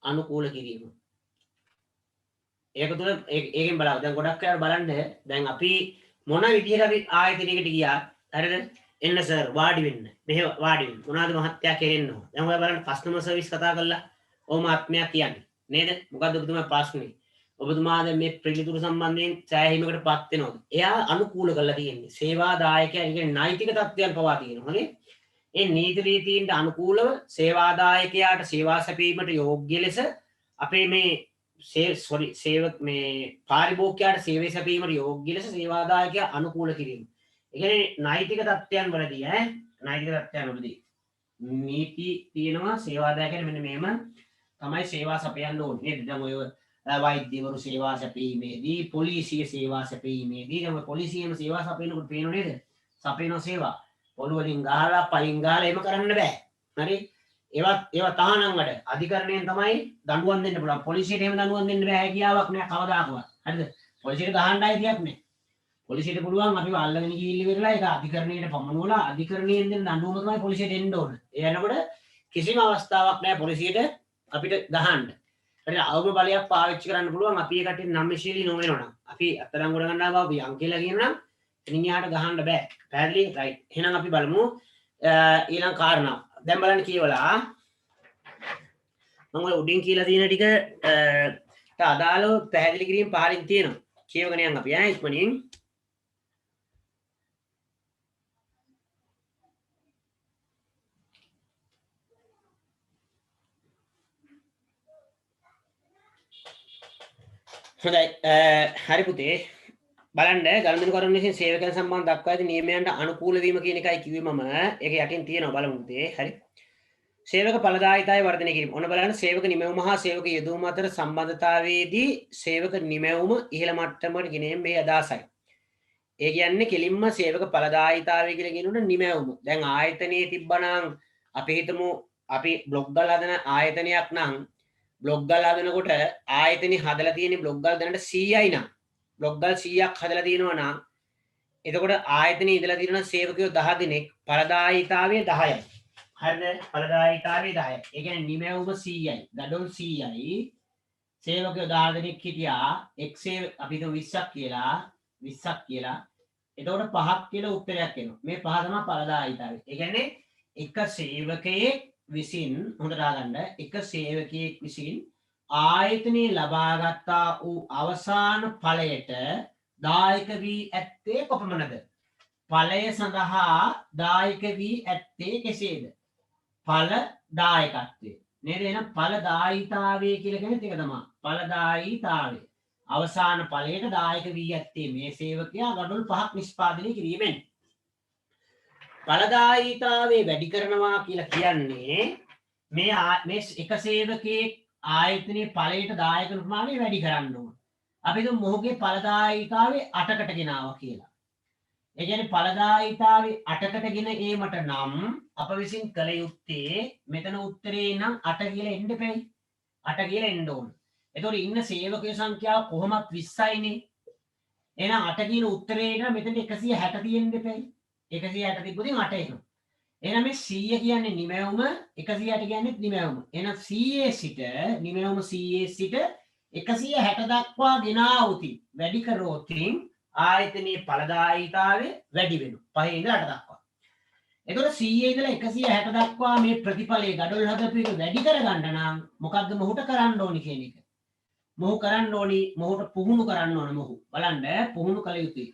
අනුකූල කිරීම. ඒක තුළ ඒකෙන් බලන්න. දැන් ගොඩක් අය බලන්න දැන් අපි මොන විදිහට අපි ආයතනයකට ගියා. හරිද? එන්න සර් වාඩි වෙන්න. මෙහෙ වාඩි වෙන්න. මොනවාද මහත්තයා කෙරෙන්න ඕන. දැන් ඔය බලන්න කස්ටමර් සර්විස් කතා කරලා ඔව් මහත්මයා කියන්නේ. නේද? මොකද්ද ඔබතුමා ප්‍රශ්නේ? ඔබතුමා දැන් මේ පිළිතුරු සම්බන්ධයෙන් සෑහීමකට පත් වෙනවද? එයා අනුකූල කරලා තියෙන්නේ. සේවාදායකයා කියන්නේ නෛතික තත්ත්වයන් පවා තියෙනවා නේ. ඒ නීති රීතීන්ට අනුකූලව සේවාදායකයාට සේවා සැපීමට යෝග්‍ය ලෙස අපේ මේ මේ පාරිභෝගිකයාට සේවය සැපීමට යෝග්‍ය ලෙස සේවාදායකයා අනුකූල කිරීම. ඒ කියන්නේ නෛතික තත්ත්වයන් වලදී නෛතික තත්ත්වයන් වලදී නීති තියෙනවා සේවාදායකයන්ට මෙන්න මෙහෙම තමයි සේවා සපයන්න ඕනේ නේද? දැන් ඔය වෛද්‍යවරු සේවා සැපීමේදී පොලිසිය සේවා සැපීමේදී දැන් පොලිසියම සේවා සපයනකොට පේනව නේද? සපයන සේවා ඔළුව වලින් ගහලා පයින් ගහලා එහෙම කරන්න බෑ. හරි? ඒවා තහනම් වැඩ. අධිකරණයෙන් තමයි දඬුවම් දෙන්න පුළුවන්. පොලිසියට එහෙම දඬුවම් දෙන්න බෑ කියාවක් නෑ කවදාකවත්. හරිද? පොලිසියට ගහන්න අයිතියක් නෑ. පොලිසියට පුළුවන් අපිව අල්ලගෙන ගිහිල්ල ඉවරලා ඒක අධිකරණයට පමනුවලා අධිකරණයෙන් දෙන දඬුවම තමයි පොලිසියට එන්න ඕන. ඒ යනකොට කිසිම අවස්ථාවක් නෑ පොලිසියට අපිට ගහන්න. හරි අවම බලයක් පාවිච්චි කරන්න පුළුවන් අපි ඒකට නම්‍යශීලී නොවෙනවනම්. අපි අත්අඩංගුවට ගන්නවා අපි යම් කියලා කියනනම් එනියාට ගහන්න බෑ. පැහැදිලි? රයිට්. එහෙනම් අපි බලමු ඊළඟ කාරණා. දැන් බලන්න කියවලා මම ඔය උඩින් කියලා තියෙන ටික අදාළව පැහැදිලි කිරීම පහලින් තියෙනවා. කියවගෙන යන්න අපි ඉක්මනින්. හොඳයි හරි පුතේ බලන්න ගනුදෙනුකරුවන් විසින් සේවකයන් සම්බන්ධ දක්වා ඇති නියමයන්ට අනුකූල වීම කියන එකයි කිව්වේ මම. ඒක යටින් තියෙනවා බලමු පුතේ. හරි. සේවක ඵලදායීතාවය වර්ධනය කිරීම. ඔන්න බලන්න සේවක නිමැවුම හා සේවක යෙදවීම අතර සම්බන්ධතාවයේදී සේවක නිමැවුම ඉහළ මට්ටමකට ගෙනීම මේ අදහසයි. ඒ කියන්නේ කෙලින්ම සේවක ඵලදායීතාවය කියලා කියනොත් නිමැවුම. දැන් ආයතනයේ තිබ්බනම් අපි හිතමු අපි බ්ලොග් ගල් හදන ආයතනයක් නම් බ්ලොග් ගල් හදනකොට ආයතනේ හදලා තියෙන බ්ලොග් ගල් දැනට 100යි නම් බ්ලොග් ගල් 100ක් හදලා තියෙනවා නම් එතකොට ආයතනයේ ඉඳලා තියෙන සේවකයෝ 10 දෙනෙක් ඵලදායීතාවය 10යි. හරිද? ඵලදායීතාවය 10යි. ඒ කියන්නේ නිමැවුම 100යි. ගඩොල් 100යි. සේවකයෝ 10 දෙනෙක් හිටියා. එක් අපි හිතමු 20ක් කියලා 20ක් කියලා. එතකොට 5ක් කියලා උත්තරයක් එනවා. මේ 5 තමයි ඵලදායීතාවය. ඒ කියන්නේ එක සේවකයෙක් විසින් හොඳට අහගන්න එක සේවකයෙක් විසින් ආයතනයේ ලබාගත්තා වූ අවසාන ඵලයට දායක වී ඇත්තේ කොපමණද? ඵලය සඳහා දායක වී ඇත්තේ කෙසේද? ඵල දායකත්වය. නේද? එහෙනම් ඵලදායීතාවය කියලා කියන්නේ ඒක තමයි. ඵලදායීතාවය. අවසාන ඵලයට දායක වී ඇත්තේ මේ සේවකයා ගඩොල් 5ක් නිෂ්පාදනය කිරීමෙන්. ඵලදායීතාවය වැඩි කරනවා කියලා කියන්නේ මේ එක සේවකයෙක් ආයතනයේ ඵලයට දායක ප්‍රමාණය වැඩි කරන්න ඕන. අපි හිතමු මොහුගේ ඵලදායීතාවය 8කට ගෙනාවා කියලා. ඒ කියන්නේ ඵලදායීතාවය 8කට ගෙන ඒමට නම් අප විසින් කළ යුත්තේ මෙතන උත්තරේ නම් 8 කියලා එන්න එපැයි. 8 කියලා එන්න ඕන. එතකොට ඉන්න සේවකයෝ සංඛ්‍යාව කොහොමත් 20යිනේ. එහෙනම් 8 කියන උත්තරේ නම් මෙතන 160 තියෙන්න එපැයි. 160 තිබ්බොතින් 8 එනවා. එහෙනම් මේ 100 කියන්නේ නිමැවුම 160 කියන්නේ නිමැවුම. එහෙනම් 100 සිට නිමැවුම 100 සිට 160 දක්වා ගෙනාවුතින් වැඩි කරෝතින් ආයතනයේ ඵලදායීතාවය වැඩි වෙනවා. 5 ඉඳලා 8 දක්වා. එතකොට 100 ඉඳලා 160 දක්වා මේ ප්‍රතිඵලයේ ගඩොල් හදපු එක වැඩි කරගන්න නම් මොකද්ද මොහුට කරන්න ඕනි කියන එක. මොහු කරන්න ඕනි මොහුට පුහුණු කරන්න ඕන මොහු. බලන්න පුහුණු කළ යුතුයි.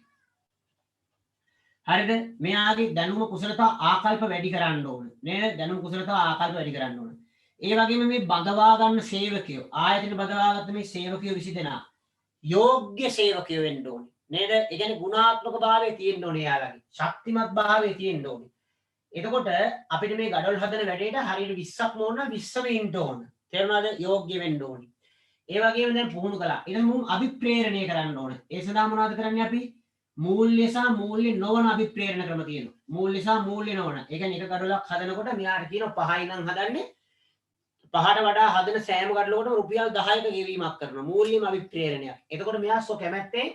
හරිද? මෙයාගේ දැනුම කුසලතා ආකල්ප වැඩි කරන්න ඕන. නේද? දැනුම කුසලතා ආකල්ප වැඩි කරන්න ඕන. ඒ වගේම මේ බඳවා ගන්න සේවකයෝ ආයතන බඳවාගත්ත මේ සේවකයෝ 20 දෙනා යෝග්‍ය සේවකයෝ වෙන්න ඕනේ. නේද? ඒ කියන්නේ ගුණාත්මක භාවය තියෙන්න ඕනේ යාළගේ. ශක්තිමත් භාවය තියෙන්න ඕනේ. එතකොට අපිට මේ ගඩොල් හදන වැඩේට හරියට 20ක් ඕන නම් 20ම ඉන්න ඕන. තේරුණාද? යෝග්‍ය වෙන්න ඕනේ. ඒ වගේම දැන් පුහුණු කළා. ඊට මුම් අභිප්‍රේරණය කරන්න ඕනේ. ඒ සඳහා මොනවද කරන්නේ අපි? මූල්‍ය සහ මූල්‍ය නොවන අභිප්‍රේරණ ක්‍රම තියෙනවා. මූල්‍ය සහ මූල්‍ය නොවන. ඒ කියන්නේ එක ගඩොලක් හදනකොට මෙයාට කියනවා 5යි නම් හදන්නේ 5ට වඩා හදන සෑම ගඩොලකටම රුපියල් 10ක ගෙවීමක් කරනවා. මූල්‍යම අභිප්‍රේරණයක්. එතකොට මෙයා කැමැත්තෙන්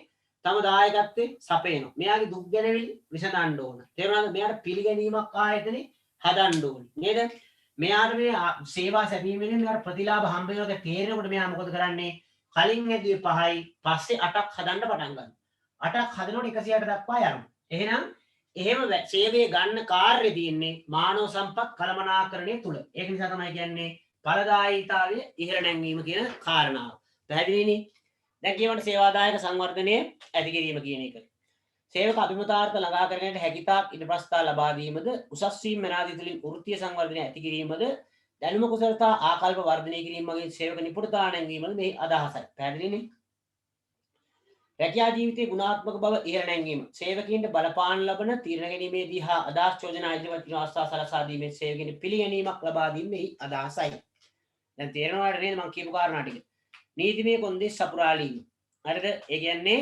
තම දායකත්වයේ සපේනවා. මෙයාගේ දුක් ගැනවිලි විසඳන්න ඕන. තේරුණාද? මෙයාට පිළිගැනීමක් ආයතනේ හදන්න ඕනේ. නේද? මෙයාට මේ සේවා සැපීමෙන් මෙයාට ප්‍රතිලාභ හම්බ වෙනවා තේරෙනකොට මෙයා මොකද කරන්නේ? කලින් හැදුවේ 5යි පස්සේ 8ක් හදන්න පටන් ගන්නවා. 8ක් හදනකොට 160 දක්වා යනවා. එහෙනම් එහෙම සේවය ගන්න කාර්යය තියෙන්නේ මානව සම්පත් කළමනාකරණය තුල. ඒක නිසා තමයි කියන්නේ ඵලදායීතාවය ඉහළ නැංවීම කියන කාරණාව. පැහැදිලිනේ? දැන් කියවන සේවාදායක සංවර්ධනය ඇති කිරීම කියන එක. සේවක අභිමතාර්ථ ළඟා කර ගැනීමට හැකියතාක් ඉඩ ප්‍රස්ථා ලබා දීමද උසස් වීම මනාදී තුලින් වෘත්තීය සංවර්ධනය ඇති කිරීමද දැනුම කුසලතා ආකල්ප වර්ධනය කිරීම වගේ සේවක නිපුණතා නැංවීමද මේ අදහසයි. පැහැදිලිනේ? රැකියා ජීවිතයේ ගුණාත්මක බව ඉහළ නැංවීම සේවකීන්ට බලපාන ලබන තීරණ ගැනීමේදී හා අදහස් චෝදනා ඉදිරිපත් කිරීම අවස්ථා සලසා දීමේ සේවකයන් පිළිගැනීමක් ලබා දීමේ අදහසයි. දැන් තේරෙනවද නේද මම කියපු කාරණා ටික? නීතිමය කොන්දේස් සපුරාලීම. හරිද? ඒ කියන්නේ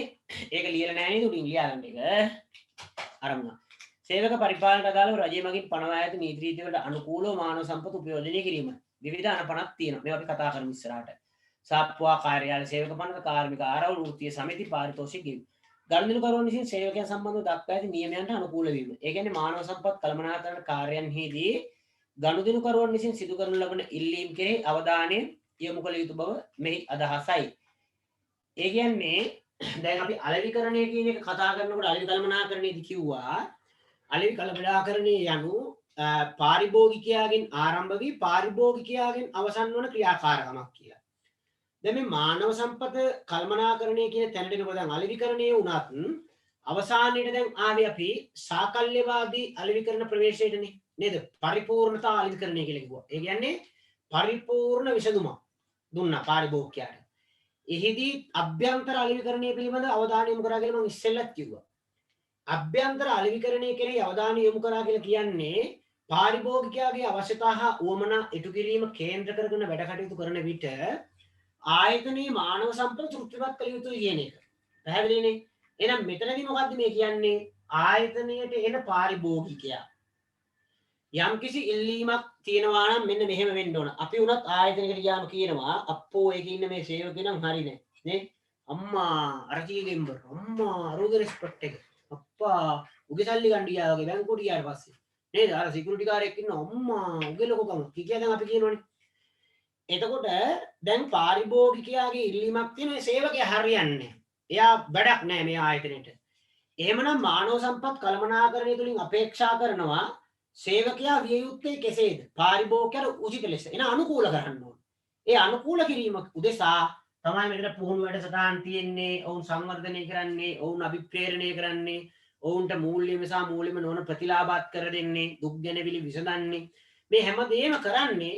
ඒක ලියලා නැහැ නේද උඩින් ලියා ගන්න එක. අරමුණ. සේවක පරිපාලනට අදාළව රජය මගින් පනවා ඇති නීති රීති වලට අනුකූලව මානව සම්පත උපයෝජනය කිරීම. විවිධ අනපනක් තියෙනවා. මේවා අපි කතා කරමු ඉස්සරහට. සාප්පුවා කාර්යාල සේවක පනත කාර්මික ආරවුල් වෘත්තීය සමිති පාරිතෝෂික ගෙවීම. ගනුදෙනුකරුවන් විසින් සේවකයන් සම්බන්ධව දක්වා ඇති නියමයන්ට අනුකූල වීම. ඒ කියන්නේ මානව සම්පත් කළමනාකරණ කාර්යයන්හිදී ගනුදෙනුකරුවන් විසින් සිදු කරනු ලබන ඉල්ලීම් කෙරෙහි අවධානය යොමු කළ යුතු බව මෙහි අදහසයි. ඒ කියන්නේ දැන් අපි අලෙවිකරණය කියන එක කතා කරනකොට අලෙවි කළමනාකරණයේදී කිව්වා අලෙවි කළමනාකරණය යනු පාරිභෝගිකයාගෙන් ආරම්භ වී පාරිභෝගිකයාගෙන් අවසන් වන ක්‍රියාකාරකමක් කියලා. දැන් මේ මානව සම්පත කළමනාකරණය කියන තැනට එනකොට දැන් අලෙවිකරණය වුණත් අවසානයේට දැන් ආවේ අපි සාකල්‍යවාදී අලෙවිකරණ ප්‍රවේශයටනේ නේද? පරිපූර්ණතා අලෙවිකරණය කියලා කිව්වා. ඒ කියන්නේ පරිපූර්ණ විසඳුමක් දුන්නා පාරිභෝගිකයාට. එහිදී අභ්‍යන්තර අලෙවිකරණය පිළිබඳ අවධානය යොමු කරා කියලා මම ඉස්සෙල්ලත් කිව්වා. අභ්‍යන්තර අලෙවිකරණය කෙරෙහි අවධානය යොමු කරා කියලා කියන්නේ පාරිභෝගිකයාගේ අවශ්‍යතා හා උවමනා ඉටු කිරීම කේන්ද්‍ර කරගෙන වැඩ කටයුතු කරන විට ආයතනයේ මානව සම්පත තෘප්තිමත් කළ යුතුයි කියන එක. පැහැදිලිනේ? එහෙනම් මෙතනදී මොකද්ද මේ කියන්නේ? ආයතනයට එන පාරිභෝගිකයා යම්කිසි ඉල්ලීමක් තියෙනවා නම් මෙන්න මෙහෙම වෙන්න ඕන. අපි උනත් ආයතනයකට ගියාම කියනවා අප්පෝ ඒකේ ඉන්න මේ සේවකේ නම් හරි නෑ. නේ? අම්මා අරචී ගෙම්බර් අම්මා අරෝගේ රෙස්පෙක්ට් එක. අප්පා උගේ සල්ලි ගන්න ගියා වගේ බැංකුවට ගියාට පස්සේ. නේද? අර සිකියුරිටි කාරයෙක් ඉන්න අම්මා උගේ ලොකකම කියා දැන් අපි කියනවනේ. එතකොට දැන් පාරිභෝගිකයාගේ ඉල්ලීමක් තියෙන සේවකයා හරියන්නේ. එයා වැඩක් නෑ මේ ආයතනෙට. එහෙමනම් මානව සම්පත් කළමනාකරණය තුලින් අපේක්ෂා කරනවා සේවකයා විය යුත්තේ කෙසේද? පාරිභෝගිකයට උචිත ලෙස එන අනුකූල කරන්න ඕන. ඒ අනුකූල කිරීම උදෙසා තමයි මෙතන පුහුණු වැඩසටහන් තියෙන්නේ. ඔවුන් සංවර්ධනය කරන්නේ, ඔවුන් අභිප්‍රේරණය කරන්නේ, ඔවුන්ට මූල්‍යම සහ මූල්‍යම නොවන ප්‍රතිලාභات කර දෙන්නේ, දුක් ගැනවිලි විසඳන්නේ. මේ හැමදේම කරන්නේ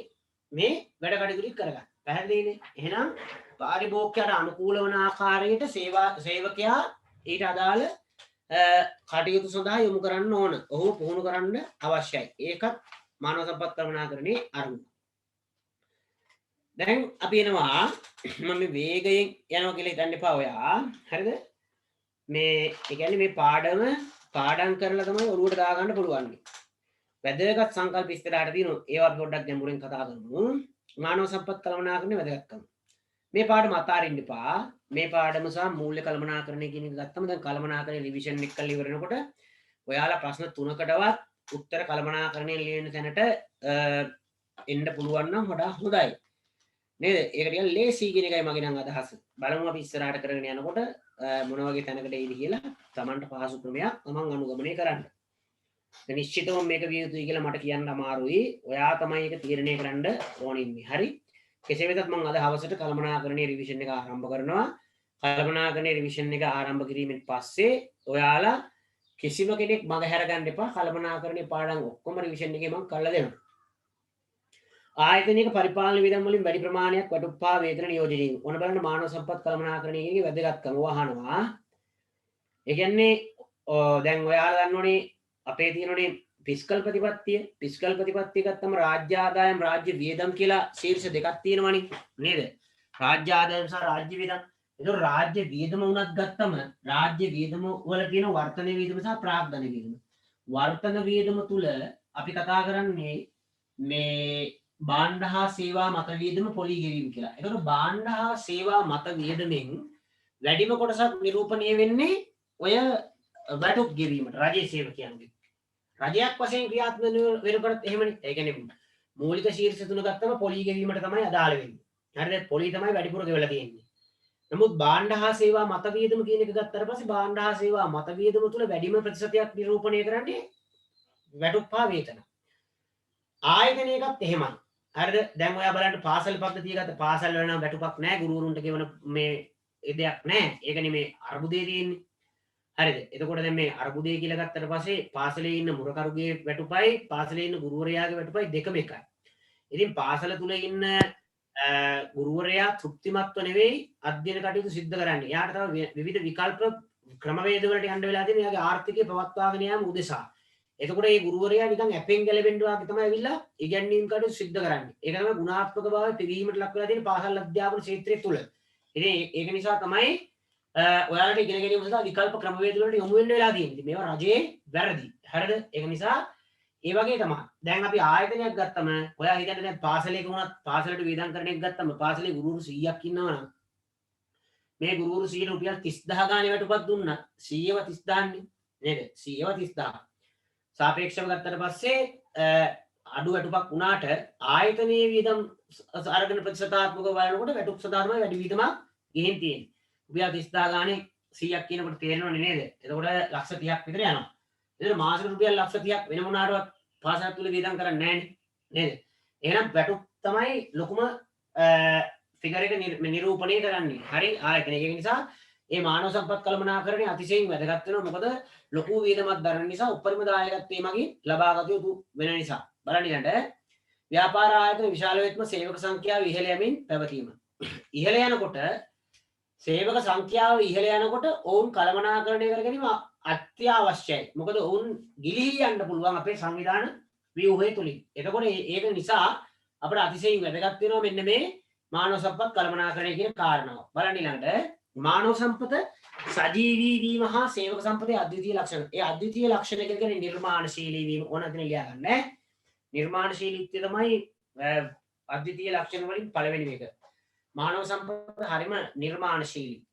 මේ වැඩ කටයුතු කරගන්න. පැහැදිලිනේ? එහෙනම් පාරිභෝගිකයට අනුකූල වන ආකාරයට සේවකයා ඊට අදාළ කටයුතු සඳහා යොමු කරන්න ඕන. ඔහු පුහුණු කරන්න අවශ්‍යයි. ඒකත් මානව සම්පත් කළමනාකරණයේ අරමුණ. දැන් අපි එනවා මම මේ වේගයෙන් යනවා කියලා හිතන්න එපා ඔයා. හරිද? මේ ඒ කියන්නේ මේ පාඩම් කරලා තමයි ඔළුවට දාගන්න පුළුවන්. වැදගත් සංකල්ප ඉස්සරහට තියෙනවා. ඒවා අපි පොඩ්ඩක් ගැඹුරින් කතා කරමු. මානව සම්පත් කළමනාකරණයේ වැදගත්කම. මේ පාඩම අතාරින්න එපා. මේ පාඩම සහ මූල්‍ය කළමනාකරණය කියන එක ගත්තම දැන් කළමනාකරණය රිවිෂන් එක කරලා ඉවරනකොට ඔයාලා ප්‍රශ්න 3කටවත් උත්තර කළමනාකරණය ලියන තැනට එන්න පුළුවන් නම් වඩා හොඳයි. නේද? ඒක ටිකක් ලේසි කියන එකයි මගේ නම් අදහස. බලමු අපි ඉස්සරහට කරගෙන යනකොට මොන වගේ තැනකට එයිද කියලා Tamanට පහසු ක්‍රමයක් තමන් අනුගමනය කරන්න. නිශ්චිතව මේක විය යුතුයි කියලා මට කියන්න අමාරුයි. ඔයා තමයි ඒක තීරණය කරන්න ඕනින්නේ. හරි? කෙසේ වෙතත් මම අද හවසට කළමනාකරණයේ රිවිෂන් එක ආරම්භ කරනවා. කළමනාකරණයේ රිවිෂන් එක ආරම්භ කිරීමෙන් පස්සේ ඔයාලා කිසිම කෙනෙක් මග හැර ගන්න එපා. කළමනාකරණයේ පාඩම් ඔක්කොම රිවිෂන් එකේ මම කරලා දෙනවා. ආයතනික පරිපාලන වියදම් වලින් වැඩි ප්‍රමාණයක් වටුප්පා වේතන නියෝජනය. ඕන බලන්න මානව සම්පත් කළමනාකරණයේ වැදගත්කම වහනවා. ඒ කියන්නේ දැන් ඔයාලා දන්නෝනේ අපේ තියෙනෝනේ ෆිස්කල් ප්‍රතිපත්තිය ගත්තම රාජ්‍ය ආදායම් රාජ්‍ය වියදම් කියලා ශීර්ෂ දෙකක් තියෙනවනේ නේද? රාජ්‍ය ආදායම් සහ රාජ්‍ය වියදම්. ඒක රාජ්‍ය වියදම උනත් ගත්තම රාජ්‍ය වියදම වල තියෙන වර්තන වියදම සහ ප්‍රාග්ධන වියදම. වර්තන වියදම තුල අපි කතා කරන්නේ මේ භාණ්ඩ හා සේවා මත වියදම පොලී ගෙවීම කියලා. ඒකට භාණ්ඩ හා සේවා මත වියදමෙන් වැඩිම කොටසක් නිරූපණය වෙන්නේ ඔය වැටුප් ගෙවීමට රජයේ සේවකයන්ගේ. රජයක් වශයෙන් ක්‍රියාත්මක වෙනකොට එහෙමනේ. ඒ කියන්නේ මූලික ශීර්ෂ තුන ගත්තම පොලී ගෙවීමට තමයි අදාළ වෙන්නේ. හරිද? පොලී තමයි වැඩිපුර ගෙවලා තියෙන්නේ. නමුත් භාණ්ඩ හා සේවා මත වියදම කියන එක ගත්තට පස්සේ භාණ්ඩ හා සේවා මත වියදම තුල වැඩිම ප්‍රතිශතයක් නිරූපණය කරන්නේ වැටුප් හා වේතන. ආයතනයකත් එහෙමයි. හරිද? දැන් ඔයා බලන්න පාසල් පද්ධතිය ගත්ත පාසල් වල නම් වැටුපක් නැහැ. ගුරුවරුන්ට ගෙවන මේ දෙයක් නැහැ. ඒකනේ මේ අර්බුදේ තියෙන්නේ. හරිද? එතකොට දැන් මේ අර්බුදය කියලා ගත්තට පස්සේ පාසලේ ඉන්න මුරකරුගේ වැටුපයි පාසලේ ඉන්න ගුරුවරයාගේ වැටුපයි දෙකම එකයි. ඉතින් පාසල තුල ඉන්න ගුරුවරයා තෘප්තිමත්ව නෙවෙයි අධ්‍යයන කටයුතු සිද්ධ කරන්නේ. එයාට තව විවිධ විකල්ප ක්‍රමවේද වලට යන්න වෙලා තියෙන එයාගේ ආර්ථිකය පවත්වාගෙන යාම උදෙසා. එතකොට මේ ගුරුවරයා නිකන් ඇපෙන් ගැලවෙන්න වාගේ තමයි ඇවිල්ලා ඉගැන්වීම් කටයුතු සිද්ධ කරන්නේ. ඒක තමයි ගුණාත්මක භාවය පිරීමට ලක් වෙලා තියෙන පාසල් අධ්‍යාපන ක්ෂේත්‍රය තුල. ඉතින් ඒක නිසා තමයි ඔයාලට ඉගෙන ගැනීම සඳහා විකල්ප ක්‍රමවේද වලට යොමු වෙන්න වෙලා තියෙන්නේ. මේවා රජයේ වැරදි. හරිද? ඒක නිසා ඒ වගේ තමයි. දැන් අපි ආයතනයක් ගත්තම ඔයා හිතන්න දැන් පාසලයක වුණත් පාසලට වේදම් කරන එක ගත්තම පාසලේ ගුරුවරු 100ක් ඉන්නවා නම් මේ ගුරුවරු 100 රුපියල් 30000 ගානේ වැටුපක් දුන්නා 100ව 30000 නේ නේද 100ව 30000 සාපේක්ෂව ගත්තට පස්සේ අඩු වැටුපක් වුණාට ආයතනයේ වේදම් අරගෙන ප්‍රතිශතාත්මකව බලනකොට වැටුප් සඳහා තමයි වැඩි වීදමක් ගෙහින් තියෙන්නේ. රුපියල් 30000 ගානේ 100ක් කියනකොට තේරෙනවනේ නේද? එතකොට ලක්ෂ 30ක් විතර යනවා. එතන මාසෙකට රුපියල් ලක්ෂ 30ක් වෙන මොනාටවත් පාසල් තුල වේදම් කරන්නේ නැහැ නේද? එහෙනම් වැටුප් තමයි ලොකුම ෆිගර් එක නිරූපණය කරන්නේ. හරි ආයතන. ඒක නිසා මේ මානව සම්පත් කළමනාකරණය අතිශයින් වැදගත් වෙනවා. මොකද ලොකු වේදමක් දරන නිසා උපරිම දායකත්වයේ මගින් ලබාගත යුතු වෙන නිසා. බලන්න ඊළඟට ව්‍යාපාර ආයතන විශාල වෙත්ම සේවක සංඛ්‍යාව ඉහළ යමින් පැවතීම. ඉහළ යනකොට සේවක සංඛ්‍යාව ඉහළ යනකොට ඔවුන් කළමනාකරණය කර ගැනීම අත්‍යවශ්‍යයි. මොකද ඔවුන් ගිලිහී යන්න පුළුවන් අපේ සංවිධාන ව්‍යුහය තුලින්. එතකොට ඒක නිසා අපිට අතිශයින් වැදගත් වෙනවා මෙන්න මේ මානව සම්පත් කළමනාකරණය කියන කාරණාව. බලන්න ඊළඟට මානව සම්පත සජීවී වීම හා සේවක සම්පතේ අද්විතීය ලක්ෂණ. ඒ අද්විතීය ලක්ෂණ කියන්නේ නිර්මාණශීලී වීම. ඕන අතන ලියා ගන්න. නිර්මාණශීලීත්වය තමයි අද්විතීය ලක්ෂණ වලින් පළවෙනි එක. මානව සම්පත හරිම නිර්මාණශීලී.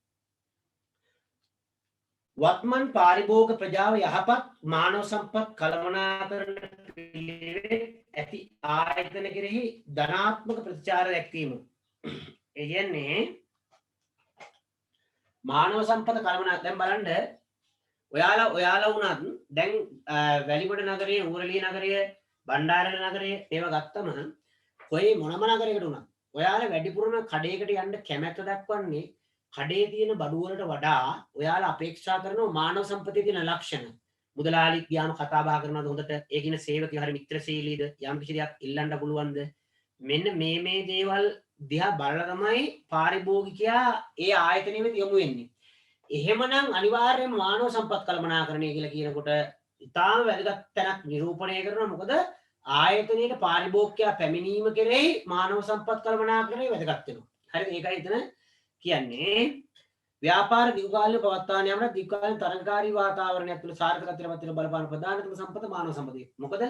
වත්මන් පාරිභෝගික ප්‍රජාව යහපත් මානව සම්පත් කළමනාකරණ පිළිවෙල ඇති ආයතන කෙරෙහි ධනාත්මක ප්‍රතිචාර දැක්වීම. ඒ කියන්නේ මානව සම්පත කළමනා දැන් බලන්න ඔයාලා වුණත් දැන් වැලිගොඩ නගරයේ ඌරලිය නගරයේ බණ්ඩාරල නගරයේ ඒවා ගත්තම කොයි මොනම නගරයකට වුණත් ඔයාලා වැඩිපුරම කඩේකට යන්න කැමැත්ත දක්වන්නේ කඩේ තියෙන බඩු වලට වඩා ඔයාලා අපේක්ෂා කරන මානව සම්පතේ තියෙන ලක්ෂණ. මුදලාලි ගියාම කතා බහ කරනවද හොඳට? ඒකින සේවකයෝ හරි මිත්‍රශීලීද? යම් කිසි දෙයක් ඉල්ලන්න පුළුවන්ද? මෙන්න මේ දේවල් දිහා බලලා තමයි පාරිභෝගිකයා ඒ ආයතනෙට යොමු වෙන්නේ. එහෙමනම් අනිවාර්යයෙන්ම මානව සම්පත් කළමනාකරණය කියලා කියනකොට ඉතාම වැදගත් තැනක් නිරූපණය කරනවා. මොකද ආයතනයේ පාරිභෝගිකයා පැමිණීම කෙරෙහි මානව සම්පත් කළමනාකරණය වැදගත් වෙනවා. හරිද? ඒකයි එතන කියන්නේ ව්‍යාපාර දීර්ඝකාලීන පවත්වාගෙන යාමට දීර්ඝකාලීන තරඟකාරී වාතාවරණයක් තුළ සාර්ථකත්වයට පත් වෙන බලපාන ප්‍රධානතම සම්පත මානව සම්පතයි. මොකද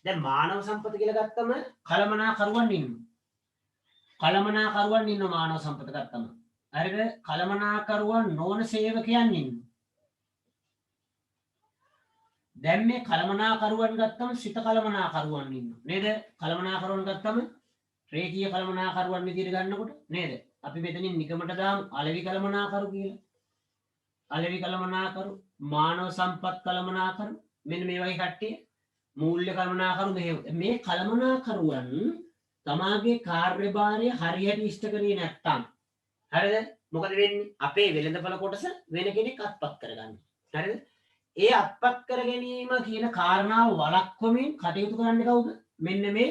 දැන් මානව සම්පත කියලා ගත්තම කළමනාකරුවන් ඉන්නවා. කළමනාකරුවන් ඉන්න මානව සම්පත ගත්තම. හරිද? කළමනාකරුවන් නොවන සේවකයන් ඉන්නවා. දැන් මේ කළමනාකරුවන් ගත්තම සිත කළමනාකරුවන් ඉන්නවා. නේද? කළමනාකරුවන් ගත්තම රේඛීය කළමනාකරුවන් විදිහට ගන්නකොට නේද? අපි මෙතනින් නිකමට දාමු අලෙවි කළමනාකරු කියලා. අලෙවි කළමනාකරු, මානව සම්පත් කළමනාකරු, මෙන්න මේ වගේ කට්ටිය මූල්‍ය කළමනාකරු මේ කළමනාකරුවන් තමාගේ කාර්යභාරය හරියට ඉෂ්ට කරේ නැත්තම් හරිද? මොකද වෙන්නේ? අපේ වෙළඳපොළ කොටස වෙන කෙනෙක් අත්පත් කරගන්න. හරිද? ඒ අත්පත් කර ගැනීම කියන කාරණාව වළක්වමින් කටයුතු කරන්නේ කවුද? මෙන්න මේ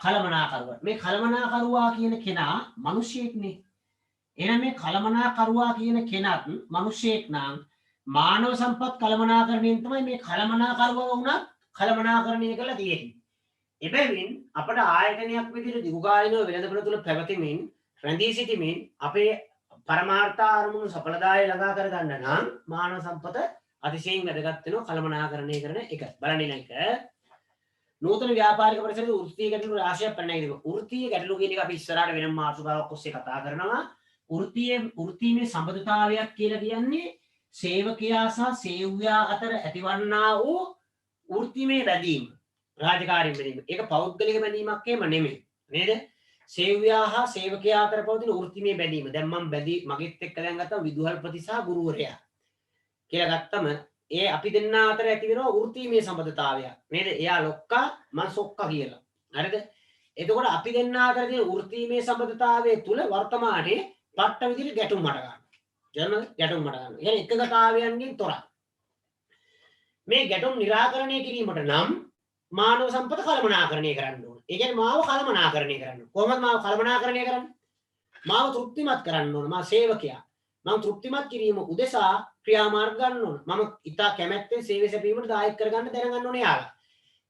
කළමනාකරුවා. මේ කළමනාකරුවා කියන කෙනා මිනිසෙක්නේ. එහෙනම් මේ කළමනාකරුවා කියන කෙනත් මිනිසෙක් නම් මානව සම්පත් කළමනාකරණයෙන් තමයි මේ කළමනාකරුවා වුණත් කළමනාකරණය කරලා තියෙන්නේ. එබැවින් අපට ආයතනයක් විදිහට දීර්ඝකාලීනව වෙළඳපොළ තුල පැවතෙමින් රැඳී සිටීමෙන් අපේ පරමාර්ථ අරමුණු සඵලතාවය ළඟා කර ගන්න නම් මානව සම්පත අතිශයින් වැදගත් වෙනවා කළමනාකරණය කරන එක. බලන්න එක නූතන ව්‍යාපාරික පරිසරයේ වෘත්තීය ගැටලු රාශියක් පැනනගිනවා. වෘත්තීය ගැටලු කියන එක අපි ඉස්සරහට වෙනම මාතෘකාවක් ඔස්සේ කතා කරනවා. වෘත්තීය සම්බන්ධතාවයක් කියලා කියන්නේ සේවකයා සහ සේව්‍යා අතර ඇතිවන්නා වූ වෘත්තීය බැඳීම. රාජකාරී බැඳීම. ඒක පෞද්ගලික බැඳීමක් එහෙම නෙමෙයි. නේද? සේව්‍යා හා සේවකයා අතර පවතින වෘත්තීය බැඳීම. දැන් මම මගෙත් එක්ක දැන් ගත්තා විදුහල්පති සහ ගුරුවරයා කියලා ගත්තම ඒ අපි දෙන්න අතර ඇති වෙනවා වෘත්තීය සම්බන්ධතාවයක්. නේද? එයා ලොක්කා මං සොක්කා කියලා. හරිද? එතකොට අපි දෙන්න අතර තියෙන වෘත්තීය සම්බන්ධතාවයේ තුල වර්තමානයේ පට්ට විදිහට ගැටුම් මට ගන්නවා. ජන ගැටුම් මට ගන්න. يعني එකගතාවයන්ගෙන් තොරයි. මේ ගැටුම් निराකරණය කිරීමට නම් මානව සම්පත කළමනාකරණය කරන්න ඕන. ඒ කියන්නේ මාව කළමනාකරණය කරන්න. කොහොමද මාව කළමනාකරණය කරන්නේ? මාව තෘප්තිමත් කරන්න ඕන. මා සේවකයා. මම තෘප්තිමත් කිරීම උදෙසා ක්‍රියාමාර්ග ගන්න ඕන. මම ඉතා කැමැත්තෙන් සේවය සැපීමට දායක කරගන්න දැනගන්න ඕනේ යාලා.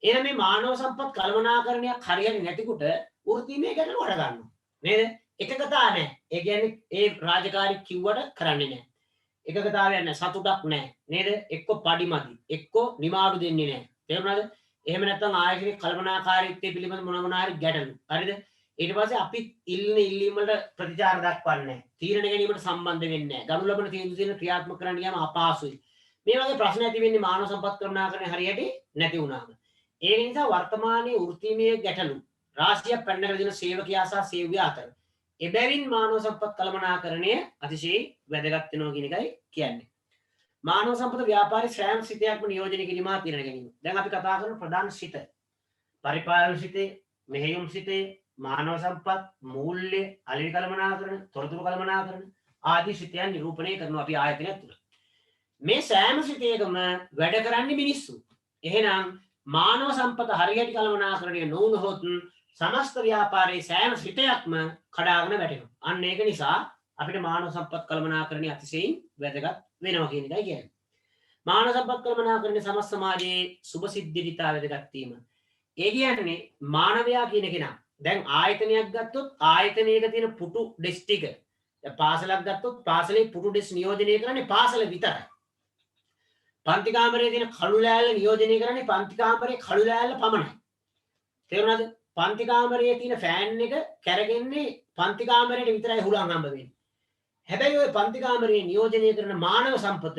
එහෙනම් මේ මානව සම්පත් කළමනාකරණයක් හරියට නැතිකොට වෘත්තීමේ ගැටලු වඩ ගන්නවා. නේද? එකගතා නැහැ. ඒ කියන්නේ ඒ රාජකාරී කිව්වට කරන්නේ නැහැ. එකගතාවයක් නැහැ. සතුටක් නැහැ. නේද? එක්ක පඩිමදි. එක්ක නිමාඩු දෙන්නේ නැහැ. තේරුණාද? එහෙම නැත්නම් ආයතනයේ කල්පනාකාරීත්වය පිළිබඳ මොන හරි ගැටලු. හරිද? ඊට පස්සේ අපි ඉල්ලීම් වලට ප්‍රතිචාර දක්වන්නේ නැහැ. තීරණ ගැනීමට සම්බන්ධ වෙන්නේ නැහැ. ගනු ලබන තීන්දුව ක්‍රියාත්මක කරන්න ගියාම අපහසුයි. මේ වගේ ප්‍රශ්න ඇති වෙන්නේ මානව සම්පත් කළමනාකරණය හරියට නැති වුණාම. ඒ නිසා වර්තමානයේ වෘත්තීමය ගැටලු රාශියක් පැනනගෙන දෙන සේවකයා සහ සේව්‍ය අතර. එබැවින් මානව සම්පත් කළමනාකරණය අතිශය වැදගත් වෙනවා කියන එකයි කියන්නේ. මානව සම්පත ව්‍යාපාරී ශ්‍රෑම් සිතයක්ම නියෝජනය කිරීම හා තීරණ ගැනීම. දැන් අපි කතා කරන ප්‍රධාන සිත. පරිපාලන සිතේ, මෙහෙයුම් සිතේ, මානව සම්පත්, මූල්‍ය, අලෙවි කළමනාකරණ, තොරතුරු කළමනාකරණ ආදී සිතයන් නිරූපණය කරනවා අපි ආයතනය තුළ. මේ සෑම සිතේකම වැඩ කරන්නේ මිනිස්සු. එහෙනම් මානව සම්පත හරියට කළමනාකරණය නොවුනහොත් සමස්ත ව්‍යාපාරයේ සෑම සිතයක්ම කඩාගෙන වැටෙනවා. අන්න ඒක නිසා අපිට මානව සම්පත් කළමනාකරණය අතිශයින් වැදගත් වෙනවා කියන එකයි කියන්නේ. මානව සම්පත් කළමනාකරණය සමස්ත සමාජයේ සුභ සිද්ධිරිතා වැදගත් වීම. ඒ කියන්නේ මානවයා කියන කෙනා. දැන් ආයතනයක් ගත්තොත් ආයතනයක තියෙන පුටු ඩෙස් ටික. දැන් පාසලක් ගත්තොත් පාසලේ පුටු ඩෙස් නියෝජනය කරන්නේ පාසල විතරයි. පන්ති කාමරයේ තියෙන කළු ලෑල්ල නියෝජනය කරන්නේ පන්ති කාමරයේ කළු ලෑල්ල පමණයි. තේරුණාද? පන්ති කාමරයේ තියෙන ෆෑන් එක කැරගෙන්නේ පන්ති කාමරයට විතරයි හුලං හම්බ වෙන්නේ. හැබැයි ওই පන්ති කාමරයේ නියෝජනය කරන මානව සම්පත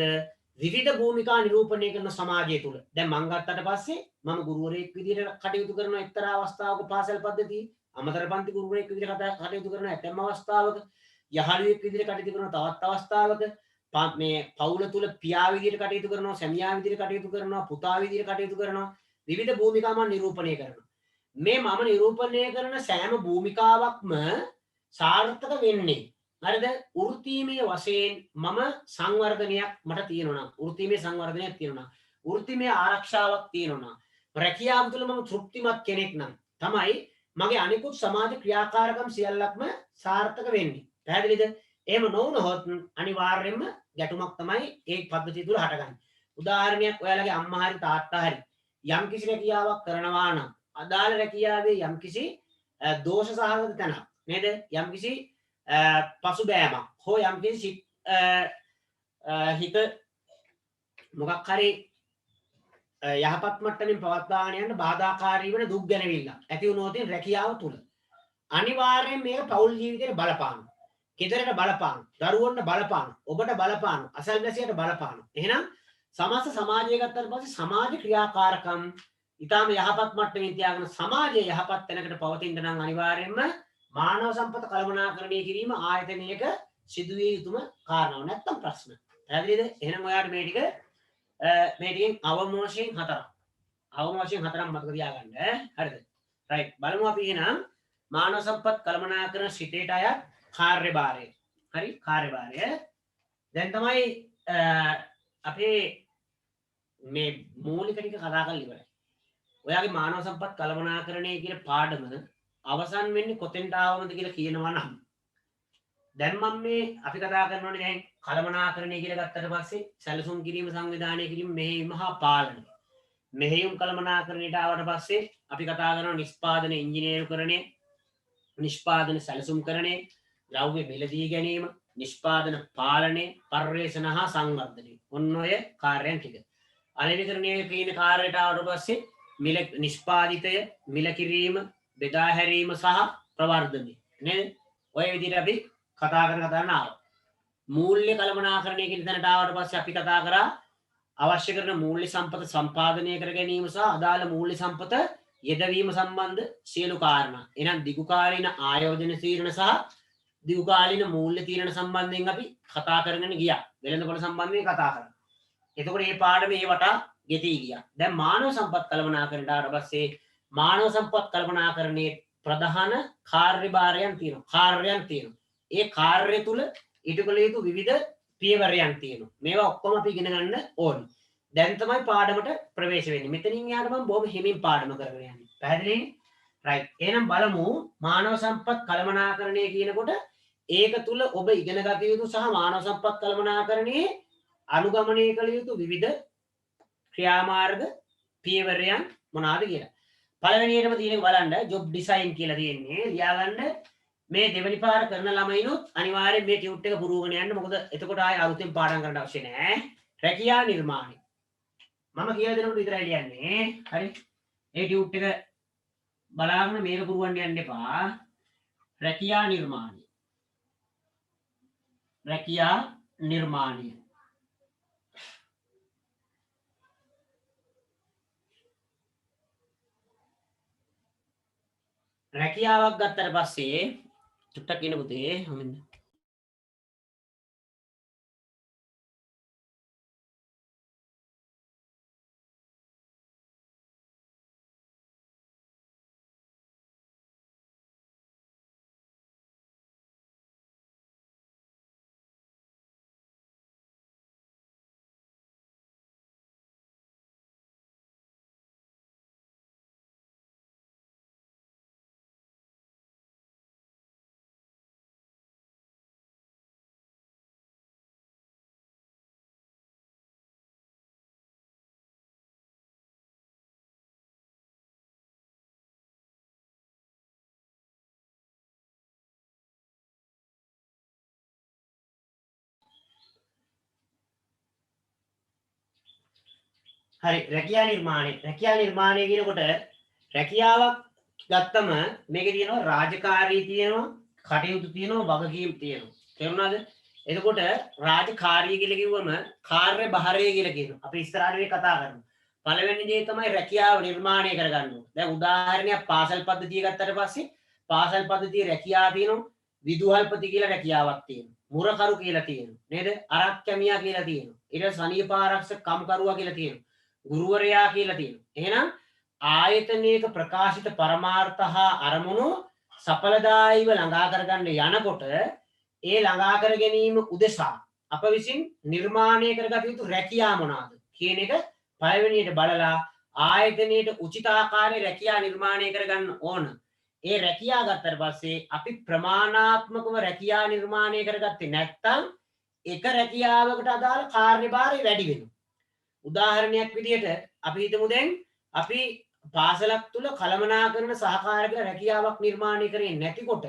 විවිධ භූමිකා නිරූපණය කරන සමාජය තුළ. දැන් මං ගත්තට පස්සේ මම ගුරුවරයෙක් විදිහට කටයුතු කරන එක්තරා අවස්ථාවක පාසල් පද්ධතිය, අමතර පන්ති ගුරුවරයෙක් විදිහට කටයුතු කරන ඇතැම් අවස්ථාවක, යහළුවෙක් විදිහට කටයුතු කරන තවත් අවස්ථාවක, මේ පවුල තුළ පියා විදිහට කටයුතු කරනවා, සැමියා විදිහට කටයුතු කරනවා, පුතා විදිහට කටයුතු කරනවා, විවිධ භූමිකා මම නිරූපණය කරනවා. මේ මම නිරූපණය කරන සෑම භූමිකාවක්ම සාර්ථක වෙන්නේ හරිද? වෘත්තීමේ වශයෙන් මම සංවර්ධනයක් මට තියෙනවා. වෘත්තීමේ සංවර්ධනයක් තියෙනවා. වෘත්තීමේ ආරක්ෂාවක් තියෙනවා. රැකියාව තුළ මම තෘප්තිමත් කෙනෙක් නම් තමයි මගේ අනිකුත් සමාජ ක්‍රියාකාරකම් සියල්ලක්ම සාර්ථක වෙන්නේ. පැහැදිලිද? එහෙම නොවුනොත් අනිවාර්යයෙන්ම ගැටුමක් තමයි ඒ පද්ධතිය තුළ හටගන්නේ. උදාහරණයක් ඔයාලගේ අම්මා හරි තාත්තා හරි යම් කිසි රැකියාවක් කරනවා නම් අදාළ රැකියාවේ යම් කිසි දෝෂ සහගත තැනක් නේද? යම් කිසි පසුබෑමක් හෝ යම් කිසි හිත මොකක් හරි යහපත් මට්ටමින් පවත්වාගෙන යන්න බාධාකාරී වෙන දුක් ගැනවිල්ල ඇති වුණොත් රැකියාව තුළ අනිවාර්යයෙන් මේක පෞල් ජීවිතේට බලපානවා. ගෙදරට බලපාන, දරුවන්ට බලපාන, ඔබට බලපාන, අසල්වැසියට බලපාන. එහෙනම් සමස්ත සමාජය ගත්තට පස්සේ සමාජ ක්‍රියාකාරකම් ඊටාම යහපත් මට්ටමින් තියාගෙන සමාජයේ යහපත් තැනකට පවතින්න නම් අනිවාර්යයෙන්ම මානව සම්පත කළමනාකරණය කිරීම ආයතනයක සිදුවිය යුතුම කාරණාවක්. නැත්තම් ප්‍රශ්න. පැහැදිලිද? එහෙනම් ඔයාලට මේ ටිකෙන් අවම වශයෙන් හතරක් මතක තියාගන්න. හරිද? රයිට්. බලමු අපි එහෙනම් මානව සම්පත් කළමනාකරණ සිතේට අයත් කාර්යභාරය. හරි? කාර්යභාරය. දැන් තමයි අපේ මේ මූලික ටික කතා කරලා ඉවරයි. ඔයාගේ මානව සම්පත් කළමනාකරණය කියන පාඩම අවසන් වෙන්නේ කොතෙන්ට ආවමද කියලා කියනවා නම් දැන් මම මේ අපි කතා කරනෝනේ දැන් කළමනාකරණය කියලා ගත්තට පස්සේ සැලසුම් කිරීම, සංවිධානය කිරීම, මෙහෙයුම හා පාලනය. මෙහෙයුම් කළමනාකරණයට ආවට පස්සේ අපි කතා කරනවා නිෂ්පාදන ඉංජිනේරුකරණය, නිෂ්පාදන සැලසුම්කරණය, ද්‍රව්‍ය මිලදී ගැනීම, නිෂ්පාදන පාලනය, පර්යේෂණ හා සංවර්ධනය. ඔන්න ඔය කාර්යයන් ටික. අලෙවිකරණයේ කියන කාර්යයට ආවට පස්සේ මිල නිෂ්පාදිතය, මිල කිරීම, බෙදා හැරීම සහ ප්‍රවර්ධනය නේද? ඔය විදිහට අපි කතා කරන ආවා. මූල්‍ය කළමනාකරණය කියන තැනට ආවට පස්සේ අපි කතා කරා අවශ්‍ය කරන මූල්‍ය සම්පත සම්පාදනය කර ගැනීම සහ අදාළ මූල්‍ය සම්පත යෙදවීම සම්බන්ධ සියලු කාරණා. එහෙනම් දිගුකාලීන ආයෝජන තීරණ සහ දිගුකාලීන මූල්‍ය තීරණ සම්බන්ධයෙන් අපි කතා කරගෙන ගියා. වෙළඳපොළ සම්බන්ධයෙන් කතා කරා. එතකොට මේ පාඩමේ වටා ගෙතී ගියා. දැන් මානව සම්පත් කළමනාකරණයට ආවට පස්සේ මානව සම්පත් කළමනාකරණයේ ප්‍රධාන කාර්යභාරයන් තියෙනවා. කාර්යයන් තියෙනවා. ඒ කාර්ය තුල ඊට කළ යුතු විවිධ පියවරයන් තියෙනවා. මේවා ඔක්කොම අපි ඉගෙන ගන්න ඕනේ. දැන් තමයි පාඩමට ප්‍රවේශ වෙන්නේ. මෙතනින් යාට මම බොහොම හිමින් පාඩම කරගෙන යන්නේ. පැහැදිලිනේ? රයිට්. එහෙනම් බලමු මානව සම්පත් කළමනාකරණය කියනකොට ඒක තුල ඔබ ඉගෙන ගත යුතු සහ මානව සම්පත් කළමනාකරණයේ අනුගමනය කළ යුතු විවිධ ක්‍රියාමාර්ග පියවරයන් මොනවාද කියලා. පළවෙනියටම තියෙන බලන්න ජොබ් ඩිසයින් කියලා තියෙන්නේ. ලියාගන්න මේ දෙවෙනි පාර කරන ළමයිනුත් අනිවාර්යෙන් මේ ටියුට් එක පුරවගෙන යන්න. මොකද එතකොට ආයෙ අලුතෙන් පාඩම් කරන්න අවශ්‍ය නැහැ. රැකියා නිර්මාණය. මම කියලා දෙනකොට විතරයි ලියන්නේ. හරි. ඒ ටියුට් එක බලාගෙන මේක පුරවන්න යන්න එපා. රැකියා නිර්මාණය. රැකියා නිර්මාණය. රැකියාවක් ගත්තට පස්සේ චුට්ටක් ඉන්න පුතේ හොමින්ද හරි රැකියා නිර්මාණය කියනකොට රැකියාවක් ගත්තම මේකේ තියෙනවා රාජකාරී තියෙනවා කටයුතු තියෙනවා වගකීම් තියෙනවා තේරුණාද එතකොට රාජකාරී කියලා කිව්වම කාර්ය බහරය කියලා කියනවා අපි ඉස්සරහට මේ කතා කරමු පළවෙනි දේ තමයි රැකියාව නිර්මාණය කරගන්න ඕනේ දැන් උදාහරණයක් පාසල් පද්ධතිය ගත්තට පස්සේ පාසල් පද්ධතියේ රැකියාව තියෙනවා විදුහල්පති කියලා රැකියාවක් තියෙනවා මුරකරු කියලා තියෙනවා නේද ආරක්ෂකමියා කියලා තියෙනවා ඊට සනීප ආරක්ෂක කම්කරුවා කියලා තියෙනවා ගුරුවරයා කියලා තියෙනවා. එහෙනම් ආයතනයක ප්‍රකාශිත පරමාර්ථ හා අරමුණු සඵලදායීව ළඟා කරගන්න යනකොට ඒ ළඟා කර ගැනීම උදෙසා අප විසින් නිර්මාණය කරගත යුතු රැකියා මොනවාද කියන එක පළවෙනියට බලලා ආයතනයේට උචිතාකාරයේ රැකියා නිර්මාණය කරගන්න ඕන. ඒ රැකියා ගත්තට පස්සේ අපි ප්‍රමාණාත්මකව රැකියා නිර්මාණය කරගත්තේ නැත්නම් එක රැකියාවකට අදාළ කාර්යභාරය වැඩි වෙනවා. උදාහරණයක් විදිහට අපි හිතමු දැන් අපි පාසලක් තුල කළමනාකරන සහකාරක රැකියාවක් නිර්මාණය කරේ නැතිකොට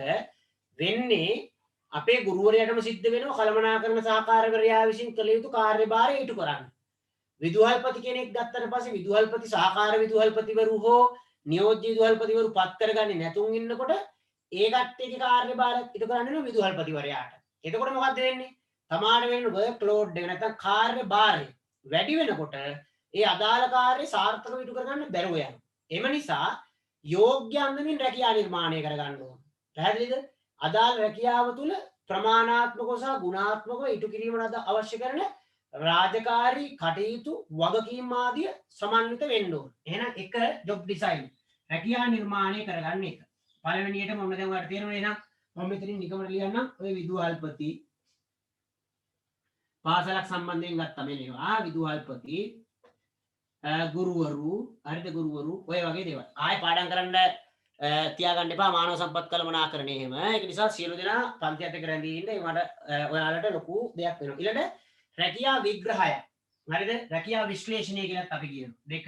වෙන්නේ අපේ ගුරුවරයාටම සිද්ධ වෙනවා කළමනාකරන සහකාරකරයා විසින් කළ යුතු කාර්යභාරය ඉටු කරන්න. විදුහල්පති කෙනෙක් ගත්තට පස්සේ විදුහල්පති සහකාර විදුහල්පතිවරු හෝ නියෝජ්‍ය විදුහල්පතිවරු පත් කරගන්නේ නැතුන් ඉන්නකොට ඒ කට්ටියගේ කාර්යභාරය ඉටු කරන්න වෙනවා විදුහල්පතිවරයාට. එතකොට මොකද්ද වෙන්නේ? තමාට වෙන වර්ක් ලෝඩ් එක නැත්නම් කාර්යභාරය වැඩි වෙනකොට ඒ අදාළ කාර්ය සාර්ථකව ඉටු කරගන්න බැරුව යනවා. එම නිසා යෝග්‍ය අන්දමින් රැකියා නිර්මාණය කරගන්න ඕන. පැහැදිලිද? අදාළ රැකියාව තුල ප්‍රමාණාත්මකව සහ ගුණාත්මකව ඉටු කිරීමට අවශ්‍ය කරන රාජකාරී කටයුතු වගකීම් ආදිය සමන්විත වෙන්න ඕන. එහෙනම් එක ජොබ් ඩිසයින් රැකියා නිර්මාණය කරගන්න එක. පළවෙනියට මොන දැන් ඔයාලට තේරෙනවා එහෙනම් මම මෙතනින් නිකමට ලියන්නම් ඔය විදුහල්පති පාසලක් සම්බන්ධයෙන් ගත්තා මෙලේවා විදුහල්පති ගුරුවරු හරිද ගුරුවරු ඔය වගේ දේවල් ආයෙ පාඩම් කරන්න තියාගන්න එපා මානව සම්පත් කළමනාකරණය එහෙම ඒක නිසා සියලු දෙනා පන්තියත් එක්ක රැඳී ඉන්න මට ඔයාලට ලොකු දෙයක් වෙනවා ඊළඟට රැකියා විග්‍රහය හරිද රැකියා විශ්ලේෂණය කියලාත් අපි කියනවා දෙක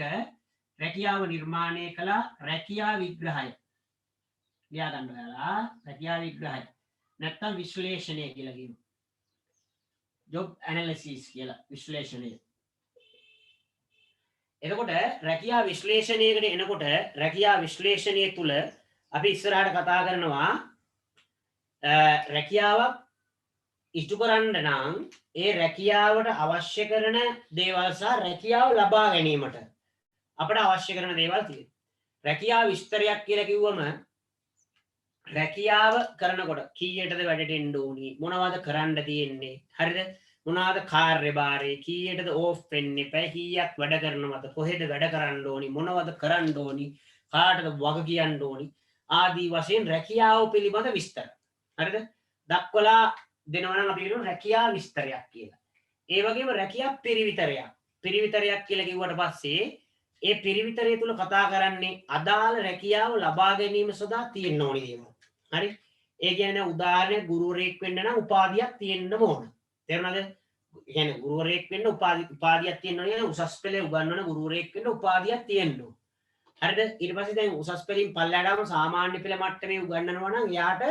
රැකියාව නිර්මාණය කළ රැකියා විග්‍රහය ලියා ගන්න ඔයාලා රැකියා විග්‍රහය නැත්නම් විශ්ලේෂණය කියලා කියනවා ජොබ් ඇනලිසිස් කියලා විශ්ලේෂණය. එතකොට රැකියා විශ්ලේෂණයකට එනකොට රැකියා විශ්ලේෂණය තුල අපි ඉස්සරහට කතා කරනවා රැකියාවක් ඉටු කරන්න නම් ඒ රැකියාවට අවශ්‍ය කරන දේවල් සහ රැකියාව ලබා ගැනීමට අපට අවශ්‍ය කරන දේවල් තියෙනවා. රැකියාව විස්තරයක් කියලා කිව්වම රැකියාව කරනකොට කීයටද වැඩට එන්න ඕනි මොනවද කරන්න තියෙන්නේ හරිද මොනවාද කාර්යභාරය කීයටද ඕෆ් වෙන්නේ පැය කීයක් වැඩ කරනවද කොහෙද වැඩ කරන්න ඕනි මොනවද කරන්න ඕනි කාටද වග කියන්න ඕනි ආදී වශයෙන් රැකියාව පිළිබඳ විස්තර හරිද දක්වලා දෙනවා නම් අපි කියනවා රැකියා විස්තරයක් කියලා. ඒ වගේම රැකියා පිරිවිතරයක්. පිරිවිතරයක් කියලා කිව්වට පස්සේ ඒ පිරිවිතරය තුල කතා කරන්නේ අදාළ රැකියාව ලබා ගැනීම සඳහා තියෙන්න ඕනි දේවල්. හරි? ඒ කියන්නේ උදාහරණයක් ගුරුවරයෙක් වෙන්න නම් උපාධියක් තියෙන්න ඕන. තේරුණාද? කියන්නේ ගුරුවරයෙක් වෙන්න උපාධියක් තියෙන්න ඕනේ. උසස් පෙළේ උගන්වන ගුරුවරයෙක් වෙන්න උපාධියක් තියෙන්න ඕන. හරිද? ඊට පස්සේ දැන් උසස් පෙළින් පල්ලයට සාමාන්‍ය පෙළ මට්ටමේ උගන්වනවා නම් එයාට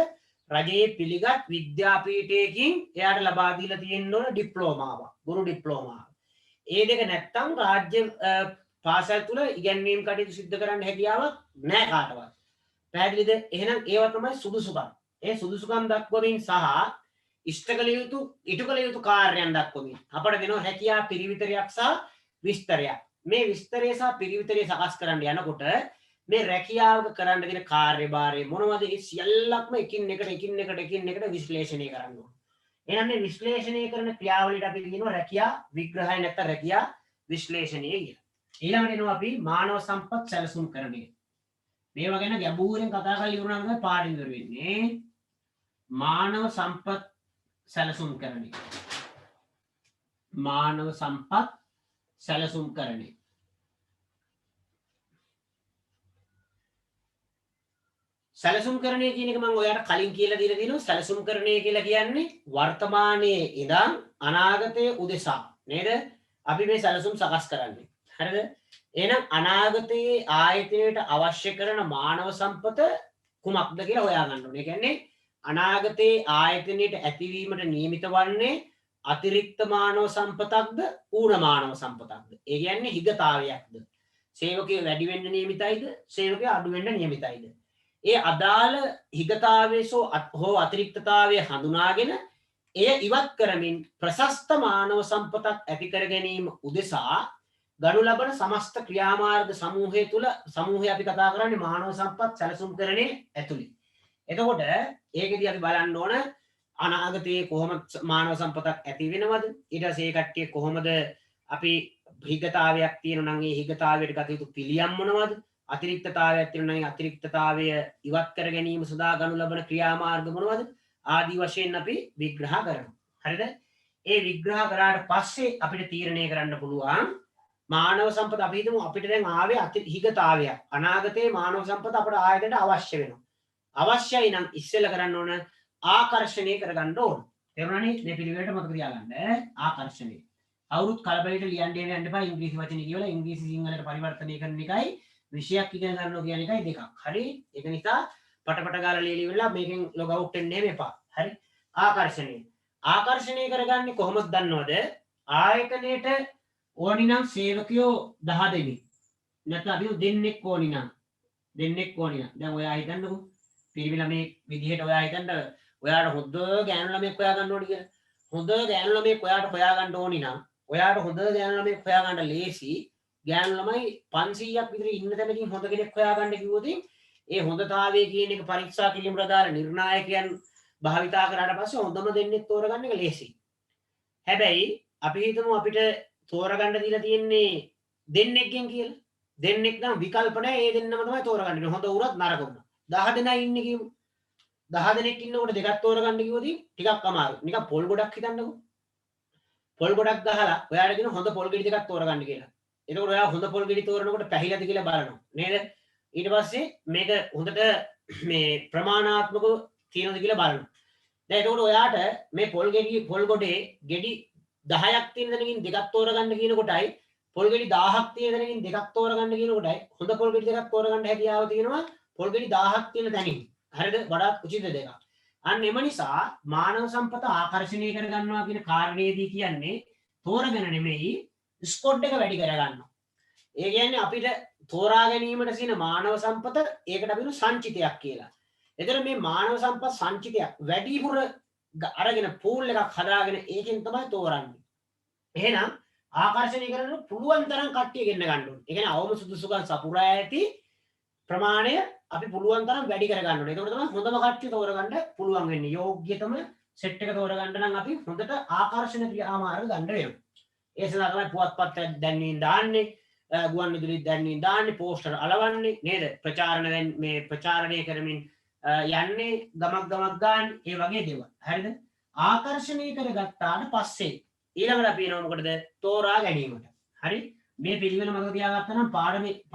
රජයේ පිළිගත් විද්‍යාපීඨයකින් එයාට ලබා දීලා තියෙන්න ඕන ඩිප්ලෝමාවක්, ගුරු ඩිප්ලෝමාවක්. ඒ දෙක නැත්තම් රාජ්‍ය පාසල් තුල ඉගැන්වීම් කටයුතු සිදු කරන්න හැකියාවක් නැහැ කාටවත්. පැහැදිලිද? එහෙනම් ඒවා තමයි සුදුසුකම්. ඒ සුදුසුකම් දක්වමින් සහ ඉෂ්ට කළ යුතු ඉටු කළ යුතු කාර්යයන් දක්වමින් අපට දෙනවා හැකියා පිරිවිතරයක් සහ විස්තරයක්. මේ විස්තරය සහ පිරිවිතරය සකස් කරන්න යනකොට මේ රැකියාවක කරන්න දෙන කාර්යභාරය මොනවද? ඒ සියල්ලක්ම එකින් එකට විශ්ලේෂණය කරන්න ඕන. එහෙනම් මේ විශ්ලේෂණය කරන ක්‍රියාවලියට අපි කියනවා රැකියා විග්‍රහය නැත්නම් රැකියා විශ්ලේෂණය කියලා. ඊළඟට එනවා අපි මානව සම්පත් සැලසුම් කරන්නේ. මේවා ගැන ගැඹුරින් කතා කරලා ඉවර නම් පාඩම් ඉවර වෙන්නේ. මානව සම්පත් සැලසුම් කරන්නේ. මානව සම්පත් සැලසුම් කරන්නේ. සැලසුම් කරණය කියන එක මම ඔයාලට කලින් කියලා දීලා දිනවා. සැලසුම් කරණය කියලා කියන්නේ වර්තමානයේ ඉඳන් අනාගතයේ උදෙසා නේද? අපි මේ සැලසුම් සකස් කරන්නේ. හරිද? එහෙනම් අනාගතයේ ආයතනයට අවශ්‍ය කරන මානව සම්පත කුමක්ද කියලා හොයා ගන්න ඕනේ. ඒ කියන්නේ අනාගතයේ ආයතනයට ඇතිවීමට නියමිත වන්නේ අතිරික්ත මානව සම්පතක්ද ඌන මානව සම්පතක්ද? ඒ කියන්නේ හිගතාවයක්ද? සේවකයෝ වැඩි වෙන්න නියමිතයිද? සේවකයෝ අඩු වෙන්න නියමිතයිද? ඒ අදාළ හිගතාවයේ හෝ අතිරික්තතාවය හඳුනාගෙන එය ඉවත් කරමින් ප්‍රශස්ත මානව සම්පතක් ඇති කර ගැනීම උදෙසා ගනු ලබන සමස්ත ක්‍රියාමාර්ග සමූහය තුළ සමූහය අපි කතා කරන්නේ මානව සම්පත් සැලසුම් කරණය ඇතුළේ. එතකොට ඒකෙදී අපි බලන්න ඕන අනාගතයේ කොහොමද මානව සම්පතක් ඇති වෙනවද? ඊට පස්සේ ඒ කට්ටිය කොහොමද අපි හිගතාවයක් තියෙනවා නම් ඒ හිගතාවයට ගත යුතු පිළියම් මොනවද? අතිරික්තතාවයක් තියෙනවා නම් අතිරික්තතාවය ඉවත් කර ගැනීම සඳහා ගනු ලබන ක්‍රියාමාර්ග මොනවද? ආදී වශයෙන් අපි විග්‍රහ කරනවා. හරිද? ඒ විග්‍රහ කරාට පස්සේ අපිට තීරණය කරන්න පුළුවන් මානව සම්පත අපි හිතමු අපිට දැන් ආවේ හිගතාවයක්. අනාගතයේ මානව සම්පත අපට ආයතනයට අවශ්‍ය වෙනවා. අවශ්‍යයි නම් ඉස්සෙල්ලා කරන්න ඕන ආකර්ෂණය කරගන්න ඕන. තේරුණානේ? මේ පිළිවෙලට මතක තියාගන්න. ආකර්ෂණය. අවුරුත් කලබලයට ලියන්න යන්න එපා. ඉංග්‍රීසි වචන කියවලා ඉංග්‍රීසි සිංහලට පරිවර්තනය කරන එකයි විෂයක් ඉගෙන ගන්නවා කියන එකයි දෙකක්. හරි? ඒක නිසා පටපට ගාලා ලියලි වෙලා මේකෙන් ලොග් අවුට් වෙන්න එපා. හරි? ආකර්ෂණය. ආකර්ෂණය කරගන්නේ කොහොමද දන්නවද? ආයතනයේට ඕනි නම් සේවකයෝ 10 දෙනෙක්. නැත්නම් අපි දෙන්නෙක් ඕනි නම් දැන් ඔයා හිතන්නකෝ පිරිමි ළමේ විදිහට ඔයා හිතන්න ඔයාට හොඳ ගෑනු ළමෙක් හොයා ගන්න ඕනි කියලා. හොඳ ගෑනු ළමෙක් ඔයාට හොයා ගන්න ඕනි නම් ඔයාට හොඳ ගෑනු ළමෙක් හොයා ගන්න ලේසි. ගෑනු ළමයි 500ක් විතර ඉන්න තැනකින් හොඳ කෙනෙක් හොයා ගන්න කිව්වොත් ඒ හොඳතාවය කියන එක පරීක්ෂා කිරීමට දාලා නිර්ණායකයන් භාවිතා කරාට පස්සේ හොඳම දෙන්නෙක් තෝරගන්න එක ලේසි. හැබැයි අපි හිතමු අපිට තෝරගන්න දීලා තියෙන්නේ දෙන්නෙක්ගෙන් කියලා. දෙන්නෙක් නම් විකල්ප නැහැ. ඒ දෙන්නම තමයි තෝරගන්නේ. හොඳ උරත් නරක උරත්. 10 දෙනා ඉන්නේ කියමු. 10 දෙනෙක් ඉන්නකොට දෙකක් තෝරගන්න කිව්වොත් ටිකක් අමාරුයි. නිකන් පොල් ගොඩක් හිතන්නකෝ. පොල් ගොඩක් ගහලා ඔයාලට කියන හොඳ පොල් ගෙඩි දෙකක් තෝරගන්න කියලා. එතකොට ඔයා හොඳ පොල් ගෙඩි තෝරනකොට පැහිලාද කියලා බලනවා. නේද? ඊට පස්සේ මේක හොඳට මේ ප්‍රමාණාත්මකව තියෙනවද කියලා බලනවා. දැන් එතකොට ඔයාට මේ පොල් ගොඩේ ගෙඩි 10ක් තියෙන තැනකින් දෙකක් තෝරගන්න කියන කොටයි පොල් ගෙඩි 1000ක් තියෙන තැනකින් දෙකක් තෝරගන්න කියන කොටයි හොඳ පොල් ගෙඩි දෙකක් තෝරගන්න හැකියාව තියෙනවා පොල් ගෙඩි 1000ක් තියෙන තැනින්. හරිද? වඩාත් උචිත දෙකක්. අන්න එම නිසා මානව සම්පත ආකර්ෂණය කරගන්නවා කියන කාරණේදී කියන්නේ තෝරගෙන නෙමෙයි ස්කොඩ් එක වැඩි කරගන්නවා. ඒ කියන්නේ අපිට තෝරා ගැනීමට තියෙන මානව සම්පත ඒකට අපි සංචිතයක් කියලා. එතන මේ මානව සම්පත් සංචිතයක් වැඩිපුර අරගෙන පූල් එකක් හදාගෙන ඒකෙන් තමයි තෝරන්නේ. එහෙනම් ආකර්ෂණය කරන්න පුළුවන් තරම් කට්ටිය ගෙන්න ගන්න ඕනේ. ඒ කියන්නේ අවම සුදුසුකම් සපුරා ඇති ප්‍රමාණය අපි පුළුවන් තරම් වැඩි කර ගන්න ඕනේ. ඒකට තමයි හොඳම කට්ටිය තෝරගන්න පුළුවන් වෙන්නේ. යෝග්‍යතම සෙට් එක තෝරගන්න නම් අපි හොඳට ආකර්ෂණ ක්‍රියාමාර්ග ගන්න වෙනවා. ඒ සඳහා තමයි පුවත්පත් දැන්වීම් දාන්නේ, ගුවන් විදුලි දැන්වීම් දාන්නේ, පෝස්ටර් අලවන්නේ නේද? ප්‍රචාරණය කරමින් යන්නේ ගමක් ගාන ඒ වගේ දේවල්. හරිද? ආකර්ෂණය කරගත්තාට පස්සේ ඊළඟට අපි එනවා මොකටද? තෝරා ගැනීමට. හරි? මේ පිළිවෙල මතක තියාගත්තා නම්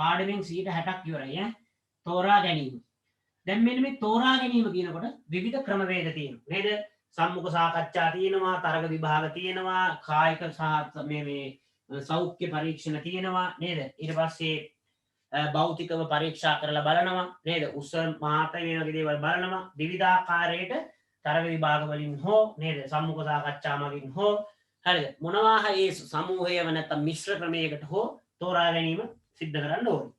පාඩමෙන් 60% ඉවරයි ඈ. තෝරා ගැනීම. දැන් මෙන්න මේ තෝරා ගැනීම කියනකොට විවිධ ක්‍රමවේද තියෙනවා. නේද? සම්මුඛ සාකච්ඡා තියෙනවා, තරග විභාග තියෙනවා, කායික සහ මේ සෞඛ්‍ය පරීක්ෂණ තියෙනවා නේද? ඊට පස්සේ භෞතිකව පරීක්ෂා කරලා බලනවා නේද? උස මාත මේ වගේ දේවල් බලනවා. විවිධාකාරයට තරග විභාග වලින් හෝ නේද? සම්මුඛ සාකච්ඡා මගින් හෝ හරිද? මොනවා හරි සමූහයව නැත්නම් මිශ්‍ර ක්‍රමයකට හෝ තෝරා ගැනීම සිද්ධ කරන්න ඕනේ.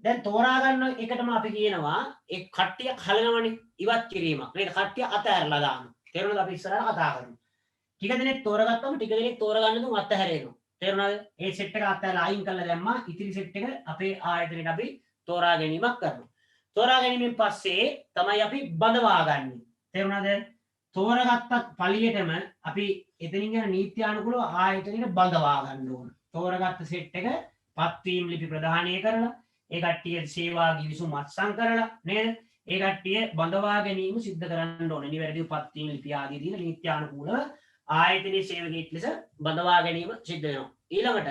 දැන් තෝරා ගන්න එකටම අපි කියනවා ඒ කට්ටිය කලනවනේ ඉවත් කිරීමක් නේද? කට්ටිය අතහැරලා දානවා. තේරුණාද? අපි ඉස්සරහට කතා කරමු. ටික දෙනෙක් තෝරගත්තම ටික දෙනෙක් තෝරගන්න දුන් අතහැරෙනවා. තේරුණාද? ඒ සෙට් එක අතහැරලා අයින් කරලා දැම්මා. ඉතිරි සෙට් එක අපේ ආයතනයේ අපි තෝරා ගැනීමක් කරනවා. තෝරා ගැනීමෙන් පස්සේ තමයි අපි බඳවා ගන්නේ. තේරුණාද? තෝරගත්ත පළියටම අපි එතනින් යන නීත්‍යානුකූලව ආයතනයේ බඳවා ගන්න ඕන. තෝරගත්ත සෙට් එක පත්වීම් ලිපි ප්‍රදානය කරලා ඒ කට්ටිය සේවා ගිවිසුම් අත්සන් කරලා නේද? ඒ කට්ටිය බඳවා ගැනීම සිද්ධ කරන්න ඕනේ. නිවැරදිව පත්වීම් ලිපි ආදී දින නීත්‍යානුකූලව ආයතනයේ සේවකයෙක් ලෙස බඳවා ගැනීම සිද්ධ වෙනවා. ඊළඟට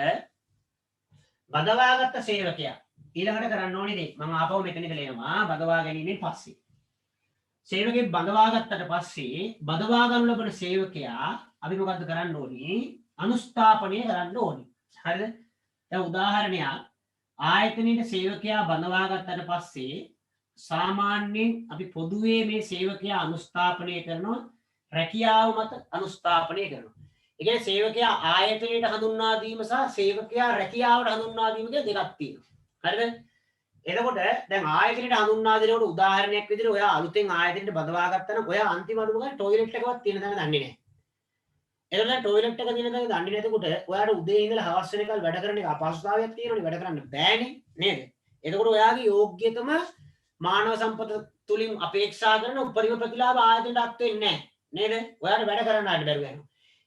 බඳවාගත්ත සේවකයා ඊළඟට කරන්න ඕනේ දේ මම ආපහු මෙතන ඉඳලා එනවා බඳවා ගැනීමෙන් පස්සේ. සේවකයෙක් බඳවාගත්තට පස්සේ බඳවා ගන්න ලබන සේවකයා අපි මොකද්ද කරන්න ඕනේ? අනුස්ථාපනය කරන්න ඕනේ. හරිද? දැන් උදාහරණයක් ආයතනයේ සේවකයා බඳවා ගත්තට පස්සේ සාමාන්‍යයෙන් අපි පොදුවේ මේ සේවකයා අනුස්ථාපනය කරනවා රැකියාව මත අනුස්ථාපනය කරනවා. ඒ කියන්නේ සේවකයා ආයතනයට හඳුන්වා දීම සහ සේවකයා රැකියාවට හඳුන්වා දීම කියලා දෙකක් තියෙනවා. හරිද? එතකොට දැන් ආයතනයට හඳුන්වා දෙනකොට උදාහරණයක් විදිහට ඔයා අලුතෙන් ආයතනයට බඳවා ගත්තා නම් ඔයා අන්තිම අඩුම ගන්න টয়ලට් එකවත් තියෙන තැන දන්නේ නැහැ. එතකොට টয়ලට් එක තියෙන තැන දන්නේ නැතිකොට ඔයාට උදේ ඉඳලා හවස වෙනකල් වැඩ කරන එක අපහසුතාවයක් තියෙනවනේ වැඩ කරන්න බෑනේ නේද? එතකොට ඔයාගේ යෝග්‍යතම මානව සම්පත තුලින් අපේක්ෂා කරන උපරිම ප්‍රතිලාභ ආයතනයට අත් වෙන්නේ නැහැ. නේද? ඔයාට වැඩ කරන්න ආට බැරුව යනවා.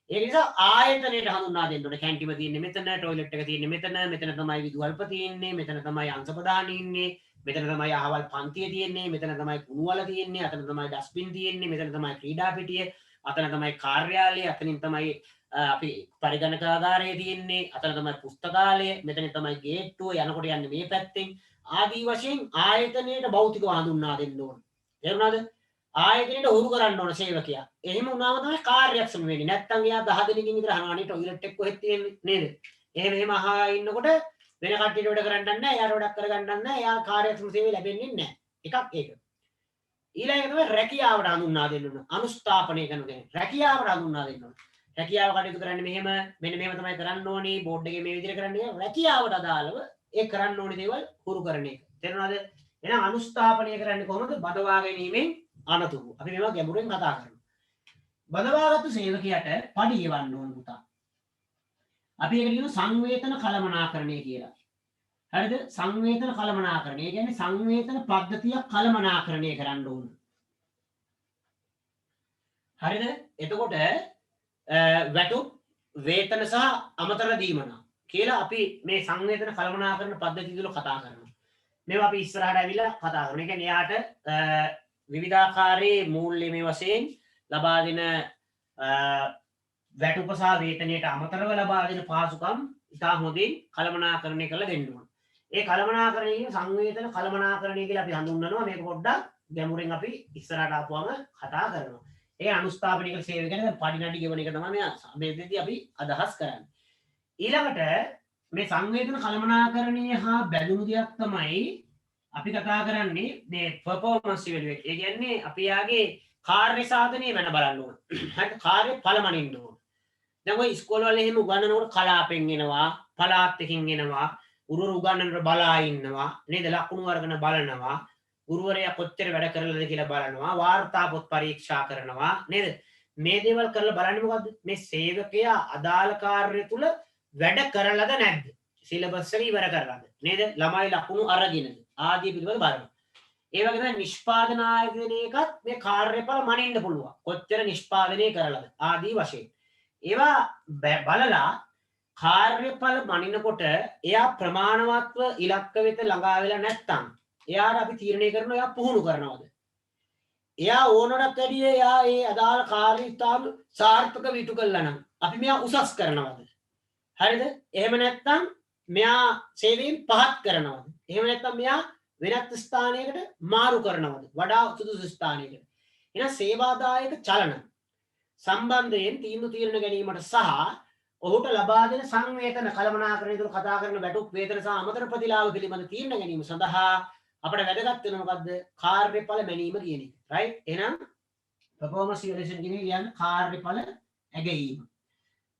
ඒක නිසා ආයතනයට හඳුන්වා දෙන්න ඕනේ. කැන්ටිම තියෙන්නේ මෙතන, টয়ලට් එක තියෙන්නේ මෙතන, මෙතන තමයි විදුහල්ප තියෙන්නේ, මෙතන තමයි අංශපදාන ඉන්නේ, මෙතන තමයි අහවල් පන්තිය තියෙන්නේ, මෙතන තමයි කුණුවල තියෙන්නේ, අතන තමයි ඩස්බින් තියෙන්නේ, මෙතන තමයි ක්‍රීඩා පිටිය, අතන තමයි කාර්යාලය, අතනින් තමයි අපි පරිගණකාගාරය තියෙන්නේ, අතන තමයි පුස්තකාලය, මෙතන තමයි ගේට්ටුව යනකොට යන්නේ මේ පැත්තෙන්. ආදී වශයෙන් ආයතනයට භෞතිකව හඳුන්වා දෙන්න ඕනේ. තේරුණාද? ආයතනයට හුරු කරන්න ඕන සේවකයා. එහෙම වුණාම තමයි කාර්යක්ෂම වෙන්නේ. නැත්තම් එයා 10 දෙනෙක්ගෙන් විතර අහනවානේ টয়ලට් එක කොහෙද තියෙන්නේ නේද? එහෙම අහා ඉන්නකොට වෙන කට්ටියට වැඩ කරන්න නැහැ. එයාට වැඩක් කරගන්න නැහැ. එයා කාර්යක්ෂම සේවය ලැබෙන්නේ නැහැ. එකක් ඒක. ඊළඟ තමයි රැකියාවට හඳුන්වා දෙන්න ඕන. අනුස්ථාපනය කරනවා. රැකියාවට හඳුන්වා දෙන්න ඕන. රැකියාව කටයුතු කරන්නේ මෙහෙම මෙහෙම තමයි කරන්න ඕනේ. බෝඩ් එකේ මේ විදිහට කරන්නේ. රැකියාවට අදාළව ඒ කරන්න ඕනේ දේවල් හුරු කරන එක. තේරුණාද? එහෙනම් අනුස්ථාපනය කරන්නේ කොහොමද? බඳවා ගැනීමෙන් අනතුරු. අපි මේවා ගැඹුරෙන් කතා කරනවා. බඳවාගත්තු සේවකයාට පඩි ගෙවන්න ඕන පුතා. අපි ඒකට කියනවා සංවේතන කළමනාකරණය කියලා. හරිද? සංවේතන කළමනාකරණය. ඒ කියන්නේ සංවේතන පද්ධතිය කළමනාකරණය කරන්න ඕන. හරිද? එතකොට වැටුප් වේතන සහ අමතර දීමන කියලා අපි මේ සංවේතන කළමනාකරණ පද්ධතිය තුල කතා කරනවා. මේවා අපි ඉස්සරහට ඇවිල්ලා කතා කරනවා. ඒ කියන්නේ එයාට විවිධාකාරයේ මූල්‍යමය වශයෙන් ලබා දෙන වැටුප සහ වේතනයට අමතරව ලබා දෙන පහසුකම් ඉතා හොඳින් කළමනාකරණය කරලා දෙන්න ඕන. ඒ කළමනාකරණය කියන සංවේදන කළමනාකරණය කියලා අපි හඳුන්වනවා. මේක පොඩ්ඩක් ගැඹුරින් අපි ඉස්සරහට ආපුවම කතා කරනවා. ඒ අනුස්ථාපනික සේවය කියන්නේ පඩි නඩි ගෙවන එක තමයි මේ දෙදී අපි අදහස් කරන්නේ. ඊළඟට මේ සංවේදන කළමනාකරණය හා බැඳුණු දෙයක් තමයි අපි කතා කරන්නේ මේ performance evaluation. ඒ කියන්නේ අපි යාගේ කාර්ය සාධනය වෙන බලන්න ඕන. හරි කාර්ය ඵලමනින්න ඕන. දැන් ඔය ඉස්කෝල වල එහෙම උගන්වනකොට කලාපෙන් එනවා, පළාත් එකකින් එනවා, ගුරුවරු උගන්වනකොට බලා ඉන්නවා, නේද? ලකුණු වර්ගන බලනවා, ගුරුවරයා කොච්චර වැඩ කරලාද කියලා බලනවා, වාර්තා පොත් පරීක්ෂා කරනවා, නේද? මේ දේවල් කරලා බලන්නේ මොකද්ද? මේ සේවකයා අදාළ කාර්ය තුල වැඩ කරලාද නැද්ද? සිලබස් එක ඉවර කරලාද? නේද? ළමයි ලකුණු අරගෙනද? ආදී පිළිබඳව බලනවා. ඒ වගේ තමයි නිෂ්පාදන ආයතනයකත් මේ කාර්යඵල මනින්න පුළුවන්. කොච්චර නිෂ්පාදනය කරලාද? ආදී වශයෙන්. ඒවා බලලා කාර්යඵල මනිනකොට එයා ප්‍රමාණවත්ව ඉලක්ක වෙත ළඟා වෙලා නැත්නම් එයාට අපි තීරණය කරනවා එයා පුහුණු කරනවද? එයා ඕනටත් වැඩිය එයා ඒ අදාළ කාර්යතාව සාර්ථක විටු කළා නම් අපි මෙයා උසස් කරනවද? හරිද? එහෙම නැත්නම් මෙයා සේවයෙන් පහත් කරනවද? එහෙම නැත්නම් මෙයා වෙනත් ස්ථානයකට මාරු කරනවද? වඩා සුදුසු ස්ථානයකට. එහෙනම් සේවාදායක චලන සම්බන්ධයෙන් තීන්දුව తీරන ගැනීමට සහ ඔහුට ලබා දෙන සංවේතන කළමනාකරණය තුළ කතා කරන වැටුප් වේතන සහ අමතර ප්‍රතිලාභ පිළිබඳ තීරණ ගැනීම සඳහා අපිට වැදගත් වෙන මොකද්ද? කාර්යඵල මැනීම කියන එක. රයිට්? එහෙනම් performance evaluation කියන්නේ කාර්යඵල ඇගීම.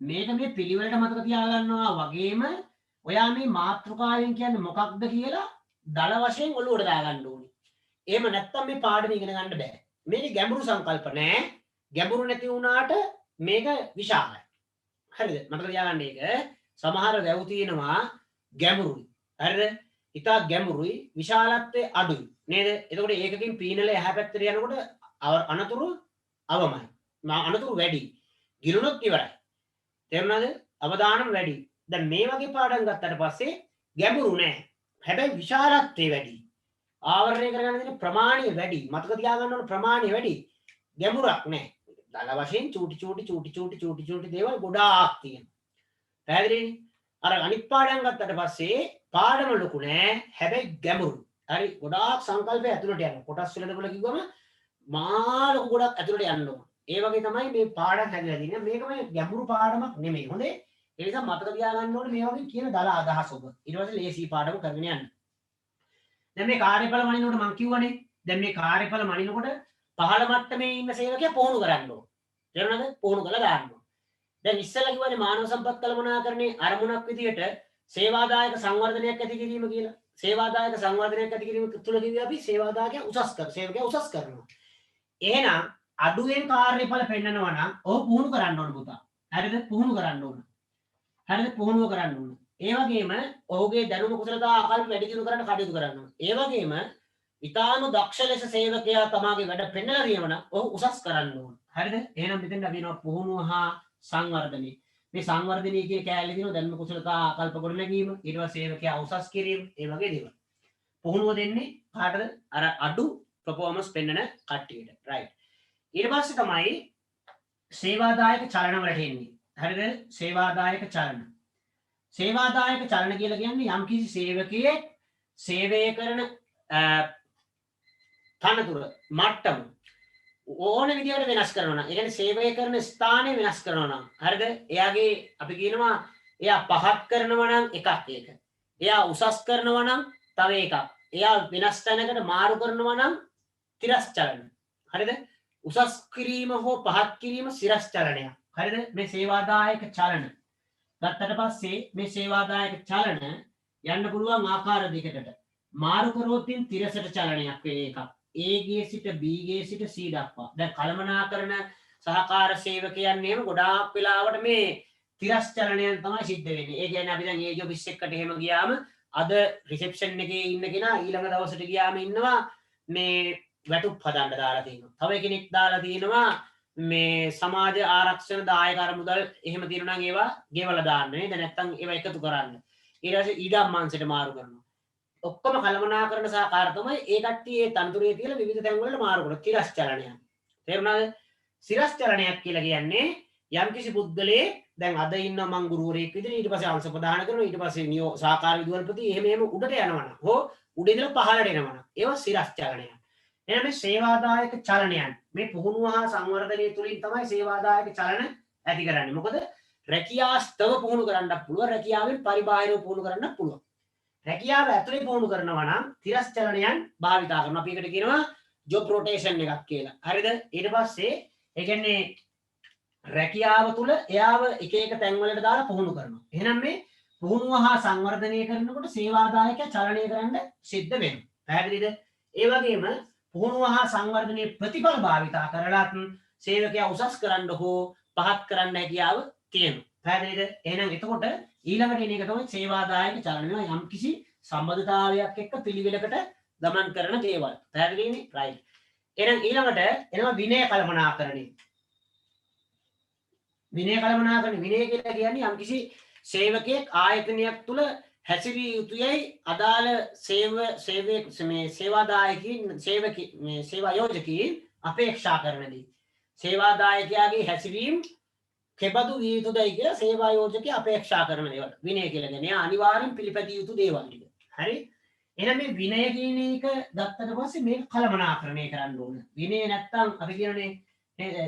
මේක මේ පිළිවෙලට මතක තියාගන්නවා වගේම ඔයා මේ මාතෘකාවෙන් කියන්නේ මොකක්ද කියලා දල වශයෙන් ඔළුවට දාගන්න ඕනේ. එහෙම නැත්තම් මේ පාඩම ඉගෙන ගන්න බෑ. මේක ගැඹුරු සංකල්ප නෑ. ගැඹුරු නැති වුණාට මේක විශාලයි. හරිද? මතක තියාගන්න ඒක. සමහර වැව් තියෙනවා ගැඹුරුයි. හරිද? ඉතා ගැඹුරුයි විශාලත්වයේ අඩුයි. නේද? එතකොට ඒකකින් පීනල එහා පැත්තට යනකොට අනතුරු අවමයි. අනතුරු වැඩි. ගිලුනොත් ඉවරයි. තේරුණාද? අවදානම් වැඩි. දැන් මේ වගේ පාඩම් ගත්තට පස්සේ ගැඹුරු නෑ. හැබැයි විශාලත්වයේ වැඩි. ආවරණය කරගන්න තියෙන ප්‍රමාණය වැඩි. මතක තියාගන්න ඕන ප්‍රමාණය වැඩි. ගැඹුරක් නෑ. දල වශයෙන් චූටි දේවල් ගොඩාක් තියෙනවා. පැහැදිලිනේ? අර අනිත් පාඩම් ගත්තට පස්සේ පාඩම ලොකු නෑ. හැබැයි ගැඹුරු. හරි ගොඩාක් සංකල්ප ඇතුළට යනවා. කොටස් වලට වල කිව්වම මහා ලොකු ගොඩක් ඇතුළට යන්න ඕන. ඒ වගේ තමයි මේ පාඩම් හැදලා තියෙන්නේ. මේක මේ ගැඹුරු පාඩමක් නෙමෙයි. හොඳේ? ඒ නිසා මතක තියාගන්න ඕනේ මේ වගේ කියන දල අදහස් ඔබ. ඊට පස්සේ ලේසි පාඩම කරගෙන යන්න. දැන් මේ කාර්යඵල මනිනකොට මම කිව්වනේ. දැන් මේ කාර්යඵල මනිනකොට පහළ මට්ටමේ ඉන්න සේවකයා පුහුණු කරන්න ඕන. තේරුණාද? පුහුණු කරලා දාන්න ඕන. දැන් ඉස්සෙල්ලා කිව්වනේ මානව සම්පත් කළමනාකරණේ අරමුණක් විදියට සේවාදායක සංවර්ධනයක් ඇති කිරීම කියලා. සේවාදායක සංවර්ධනයක් ඇති කිරීම තුළ කිව්වේ අපි සේවාදායකයා උසස් කර සේවකයා උසස් කරනවා. එහෙනම් අඩුවෙන් කාර්යඵල පෙන්නනවා නම් ඔහු පුහුණු කරන්න ඕන පුතා. හරිද? පුහුණු කරන්න ඕන. හරිද? පුහුණුව කරන්න ඕන. ඒ වගේම ඔහුගේ දැනුම කුසලතා ආකල්ප වැඩි දියුණු කරන්න කටයුතු කරන්න ඕන. ඒ වගේම ඊටාම දක්ෂ ලෙස සේවකයා තමාගේ වැඩ පෙන්නලා දිනවන ඔහු උසස් කරන්න ඕන. හරිද? එහෙනම් මෙතෙන් අපි වෙනවා පුහුණුව හා සංවර්ධනය. මේ සංවර්ධනය කියන කෑල්ලේ තියෙනවා දැනුම කුසලතා ආකල්ප ගොඩනැගීම, ඊට පස්සේ සේවකයා උසස් කිරීම, ඒ වගේ දේවල්. පුහුණුව දෙන්නේ කාටද? අර අඩු performance පෙන්නන කට්ටියට. right. ඊට පස්සේ තමයි සේවාදායක චලන වලට එන්නේ. හරිද? සේවාදායක චලන. සේවාදායක චලන කියලා කියන්නේ යම්කිසි සේවකයෙක් සේවය කරන තනතුර මට්ටම ඕන විදිහට වෙනස් කරනවා. ඒ කියන්නේ සේවය කරන ස්ථානය වෙනස් කරනවා නම් හරිද? එයාගේ අපි කියනවා එයා පහත් කරනවා නම් එකක් ඒක. එයා උසස් කරනවා නම් තව එකක්. එයා වෙනස් තැනකට මාරු කරනවා නම් තිරස් චලන. හරිද? උසස් කිරීම හෝ පහත් කිරීම සිරස් චලනයක්. හරිද? මේ සේවාදායක චලන. ගත්තට පස්සේ මේ සේවාදායක චලන යන්න පුළුවන් ආකාර දෙකකට. මාරු කරොත් තිරසට චලනයක් වෙන එකක්. A ගේ සිට B ගේ සිට C දක්වා. දැන් කළමනාකරන සහකාර සේවකයන් එහෙම ගොඩාක් වෙලාවට මේ තිරස් චලනයන් තමයි සිද්ධ වෙන්නේ. ඒ කියන්නේ අපි දැන් A job එකට එහෙම ගියාම අද රිසෙප්ෂන් එකේ ඉන්න කෙනා ඊළඟ දවසට ගියාම ඉන්නවා මේ වැටුප් හදන්න දාලා තියෙනවා. තව කෙනෙක් දාලා තියෙනවා මේ සමාජ ආරක්ෂණ දායක අරමුදල් එහෙම තියෙනවා නම් ඒවා ගෙවලා දාන්න නේද? නැත්නම් ඒවා එකතු කරන්න. ඊට පස්සේ ඊඩම් මංසයට මාරු කරනවා. ඔක්කොම කළමනාකරන සහකාර තමයි ඒ කට්ටිය ඒ තනතුරේ තියලා විවිධ තැන් වලට මාරු කරන තිරස් චලනයක්. තේරුණාද? සිරස් චලනයක් කියලා කියන්නේ යම්කිසි පුද්ගලයෙක් දැන් අද ඉන්න මං ගුරුවරයෙක් විදිහට ඊට පස්සේ අංශ ප්‍රදාන කරනවා ඊට පස්සේ නියෝ සහකාර විදුහල්පති එහෙම උඩට යනවනම් හෝ උඩ ඉඳලා පහළට එනවනම් ඒවා සිරස් චලනයක්. එහෙනම් මේ සේවාදායක චලනයන් මේ පුහුණුව හා සංවර්ධනය තුලින් තමයි සේවාදායක චලන ඇති කරන්නේ. මොකද රැකියාස්තව පුහුණු කරන්නත් පුළුවන් රැකියාවෙන් පරිබාහිරව පුහුණු කරන්නත් පුළුවන්. රැකියාව ඇතුලේ පුහුණු කරනවා නම් තිරස් චලනයන් භාවිතා කරනවා. අපි ඒකට කියනවා ජොබ් රොටේෂන් එකක් කියලා. හරිද? ඊට පස්සේ ඒ කියන්නේ රැකියාව තුල එයාව එක එක තැන් වලට දාලා පුහුණු කරනවා. එහෙනම් මේ පුහුණුව හා සංවර්ධනය කරනකොට සේවාදායක චලනය කරන්න සිද්ධ වෙනවා. පැහැදිලිද? ඒ වගේම පුහුණුව හා සංවර්ධනයේ ප්‍රතිඵල භාවිතා කරලාත් සේවකයා උසස් කරන්න හෝ පහත් කරන්න හැකියාව තියෙනවා. පැහැදිලිද? එහෙනම් එතකොට ඊළඟට එන එක තමයි සේවාදායක චලනය. යම්කිසි සම්බන්ධතාවයක් එක්ක පිළිවෙලකට ගමන් කරන දේවල්. පැහැදිලිනේ? රයිට්. එහෙනම් ඊළඟට එනවා විනය කළමනාකරණය. විනය කළමනාකරණය. විනය කියලා කියන්නේ යම්කිසි සේවකයෙක් ආයතනයක් තුල හැසිරිය යුතුයයි අදාළ සේවාදායකින් සේවා යෝජකයින් අපේක්ෂා කරන දේ. සේවාදායකයාගේ හැසිරීම කෙබඳු විය යුතුදයි කියලා සේවා යෝජකයා අපේක්ෂා කරන දේවල් විනය කියලා කියන්නේ අනිවාර්යෙන් පිළිපැදිය යුතු දේවල් ටික. හරි? එහෙනම් මේ විනය කියන එක ගත්තට පස්සේ මේක කළමනාකරණය කරන්න ඕන. විනය නැත්තම් අපි කියනනේ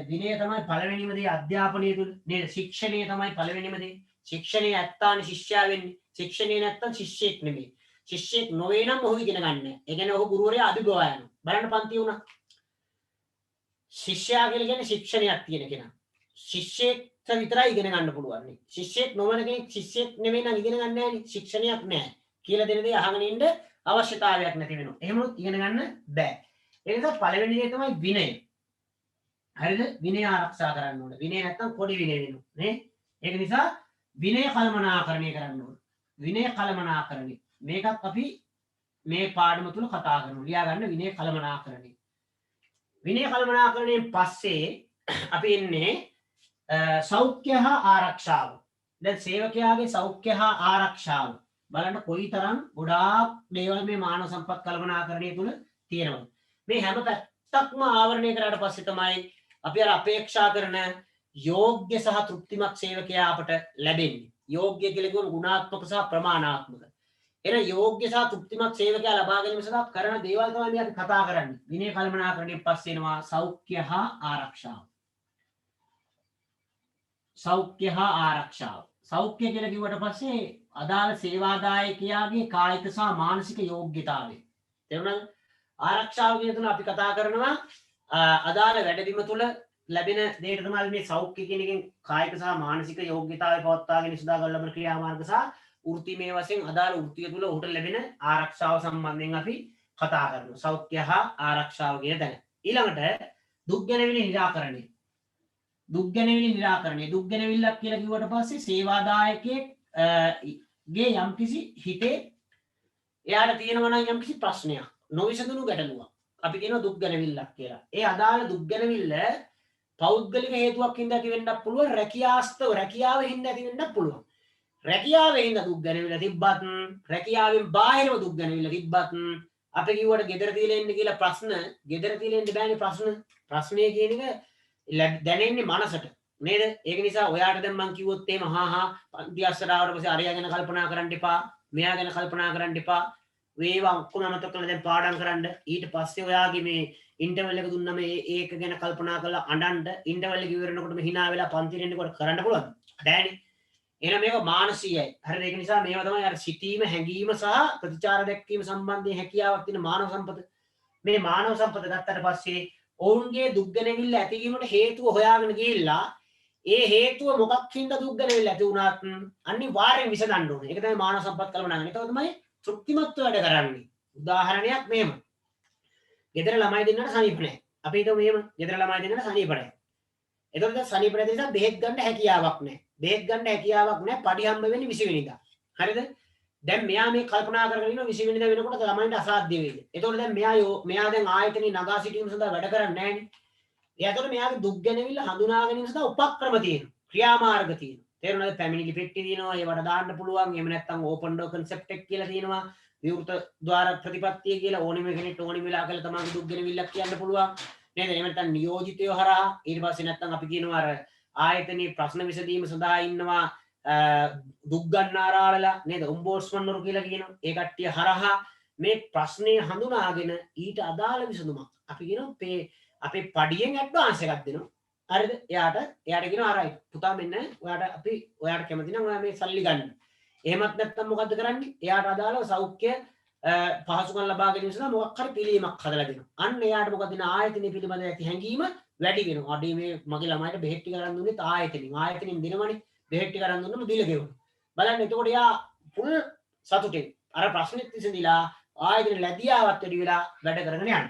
විනය තමයි පළවෙනිම දේ අධ්‍යාපනය තුළ නේද? ශික්ෂණය තමයි පළවෙනිම දේ. ශික්ෂණය ඇත්තානේ ශිෂ්‍යයා වෙන්නේ. ශික්ෂණය නැත්තම් ශිෂ්‍යෙක් නෙමෙයි. ශිෂ්‍යෙක් නොවේ නම් ඔහු ඉගෙන ගන්න. ඒ කියන්නේ ඔහු ගුරුවරයා අභිභවා යනවා. බලන්න පන්ති වුණා. ශිෂ්‍යයා කියලා කියන්නේ ශික්ෂණයක් තියෙන කෙනා. ශිෂ්‍යෙක්ට විතරයි ඉගෙන ගන්න පුළුවන්. ශිෂ්‍යෙක් නොවන කෙනෙක් ශිෂ්‍යෙක් නෙමෙයි නම් ඉගෙන ගන්න නැහැ නේ. ශික්ෂණයක් නැහැ. කියලා දෙන දේ අහගෙන ඉන්න අවශ්‍යතාවයක් නැති වෙනවා. එහෙමනොත් ඉගෙන ගන්න බෑ. ඒ නිසා පළවෙනි දේ තමයි විනය. හරිද? විනය ආරක්ෂා කරන්න ඕනේ. විනය නැත්තම් පොඩි විනය වෙනවා නේ. ඒක නිසා විනය කළමනාකරණය කරන්න ඕනේ. විනය කළමනාකරණය. මේකත් අපි මේ පාඩම තුල කතා කරනවා. ලියා ගන්න විනය කළමනාකරණය. විනය කළමනාකරණයෙන් පස්සේ අපි එන්නේ සෞඛ්‍ය හා ආරක්ෂාව. දැන් සේවකයාගේ සෞඛ්‍ය හා ආරක්ෂාව බලන්න කොයිතරම් ගොඩාක් දේවල් මේ මානව සම්පත් කළමනාකරණය තුල තියෙනවා. මේ හැම පැත්තක්ම ආවරණය කරාට පස්සේ තමයි අපි අර අපේක්ෂා කරන යෝග්‍ය සහ තෘප්තිමත් සේවකයා අපට ලැබෙන්නේ. යෝග්‍ය කියලා කියුවම ගුණාත්මක සහ ප්‍රමාණාත්මක. එහෙනම් යෝග්‍ය සහ තෘප්තිමත් සේවකයා ලබා ගැනීම සඳහා කරන දේවල් තමයි මේ අපි කතා කරන්නේ. විනය කළමනාකරණයෙන් පස්සේ එනවා සෞඛ්‍ය හා ආරක්ෂාව. සෞඛ්‍ය හා ආරක්ෂාව. සෞඛ්‍ය කියලා කිව්වට පස්සේ අදාළ සේවාදායකයාගේ කායික සහ මානසික යෝග්‍යතාවය. තේරුණාද? ආරක්ෂාව කියන තුන අපි කතා කරනවා අදාළ වැඩබිම තුල ලැබෙන දෙයට තමයි මේ සෞඛ්‍ය කියන එකෙන් කායික සහ මානසික යෝග්‍යතාවය පවත්වාගෙන සුදා ගන්න ලබන ක්‍රියාමාර්ග සහ වෘත්තිමය වශයෙන් අදාළ වෘත්තිය තුල ඔහුට ලැබෙන ආරක්ෂාව සම්බන්ධයෙන් අපි කතා කරනවා. සෞඛ්‍ය හා ආරක්ෂාව කියන තැන. ඊළඟට දුක් ගැනවිලි නිරාකරණය. දුක් ගැනවිලි නිරාකරණය. දුක් ගැනවිල්ලක් කියලා කිව්වට පස්සේ සේවාදායකයෙක්ගේ යම්කිසි හිතේ එයාට තියෙනවා නම් යම්කිසි ප්‍රශ්නයක් නොවිසඳුණු ගැටලුවක් අපි කියනවා දුක් ගැනවිල්ලක් කියලා. ඒ අදාළ දුක් ගැනවිල්ල පෞද්ගලික හේතුවක් හින්දා ඇති වෙන්නත් පුළුවන්, රැකියාවෙන් හින්දා ඇති වෙන්නත් පුළුවන්. රැකියාවෙන් හින්දා දුක් ගැනවිල්ල තිබ්බත්, රැකියාවෙන් බාහිරව දුක් ගැනවිල්ල තිබ්බත් අපි කිව්වට ගෙදර තියලා ඉන්න කියලා ප්‍රශ්න, ගෙදර තියලා ඉන්න බෑනේ ප්‍රශ්න. ප්‍රශ්නේ කියන එක දැනෙන්නේ මනසට නේද? ඒක නිසා ඔයාට දැන් මං කිව්වොත් එහෙම පන්ති අස්සට ආවට පස්සේ අරයා ගැන කල්පනා කරන්න එපා, මෙයා ගැන කල්පනා කරන්න එපා. වේවා ඔක්කොම අමතක කරලා දැන් පාඩම් කරන්න. ඊට පස්සේ ඔයාගේ මේ ඉන්ටර්වල් එක දුන්නම ඒක ගැන කල්පනා කරලා අඬන්න ඉන්ටර්වල් එක ඉවරනකොටම hina වෙලා පන්තිරෙ එන්නකොට කරන්න පුළුවන්ද? බෑනේ. එහෙනම් මේක මානසිකයි. හරිද? ඒක නිසා මේවා තමයි අර සිතීම, හැඟීම සහ ප්‍රතිචාර දැක්වීම සම්බන්ධයෙන් හැකියාවක් තියෙන මානව සම්පත. මේ මානව සම්පත ගත්තට පස්සේ ඔවුන්ගේ දුක් ගැනවිල්ල ඇතිවීමට හේතුව හොයාගෙන ගිහිල්ලා ඒ හේතුව මොකක් හින්දා දුක් ගැනවිල්ල ඇති වුණාත් අනිවාර්යෙන් විසඳන්න ඕනේ. ඒක තමයි මානව සම්පත් කළමනාකරණය. ඒක තමයි තෘප්තිමත්ව වැඩ කරන්නේ. උදාහරණයක් මෙහෙම. ගෙදර ළමයි දෙන්නට සනීප නැහැ. අපි හිතමු මෙහෙම ගෙදර ළමයි දෙන්නට සනීප නැහැ. එතකොට දැන් සනීප නැති නිසා බෙහෙත් ගන්න හැකියාවක් නැහැ. බෙහෙත් ගන්න හැකියාවක් නැහැ. පඩි හම්බ වෙන්නේ 20 වෙනිදා. හරිද? දැන් මෙයා මේ කල්පනා කරගෙන ඉන්නවා 20 වෙනිදා වෙනකොට ළමයින්ට අසාධ්‍ය වෙයිද? එතකොට දැන් මෙයා දැන් ආයතනේ නගා සිටීම සඳහා වැඩ කරන්නේ නැහැනේ. එයාට මෙයාගේ දුක් ගැනවිල්ල හඳුනා ගැනීම සඳහා උපක්‍රම තියෙනවා. ක්‍රියාමාර්ග තියෙනවා. තේරුණාද? පැමිණිලි පෙට්ටිය තියෙනවා. ඒවට දාන්න පුළුවන්. එහෙම නැත්නම් ඕපන් ඩෝ කන්සෙප්ට් එක කියලා තියෙනවා. විවෘත ద్వාර ප්‍රතිපත්තිය කියලා ඕනෙම කෙනෙක්ට ඕනෙම වෙලාවක තමන්ගේ දුක් ගැනවිල්ලක් කියන්න පුළුවන්. නේද? එහෙම නැත්නම් නියෝජිතයෝ හරහා ඊට පස්සේ නැත්නම් අපි කියනවා අර ආයතනයේ ප්‍රශ්න විසඳීම සඳහා ඉන්නවා දුක් ගන්නාරාලලා නේද? උම්බෝස්මන්වරු කියලා කියනවා. ඒ කට්ටිය හරහා මේ ප්‍රශ්නේ හඳුනාගෙන ඊට අදාළ විසඳුමක් අපි කියනවා අපේ පඩියෙන් ඇඩ්වාන්ස් එකක් දෙනවා. හරිද? එයාට කියනවා ආරයි පුතා මෙන්න ඔයාට කැමති නම් ඔයා මේ සල්ලි ගන්න. එහෙමත් නැත්නම් මොකද්ද කරන්නේ? එයාට අදාළව සෞඛ්‍ය පහසුකම් ලබා ගැනීම සඳහා මොකක් හරි පිළියමක් හදලා දෙනවා. අන්න එයාට මොකද වෙන ආයතනයේ පිළිබඳ ඇති හැඟීම වැඩි වෙනවා. අඩේ මේ මගේ ළමයිට බෙහෙත් ටික අරන් දුන්නෙත් ආයතනෙන් දෙනවනේ. බෙහෙත් ටික අරන් දුන්නම බිල ගෙවුවා. බලන්න එතකොට එයා පුල් සතුටින් අර ප්‍රශ්නෙත් විසඳිලා ආයතන ලැබියාවත් වැඩි වෙලා වැඩ කරගෙන යනවා.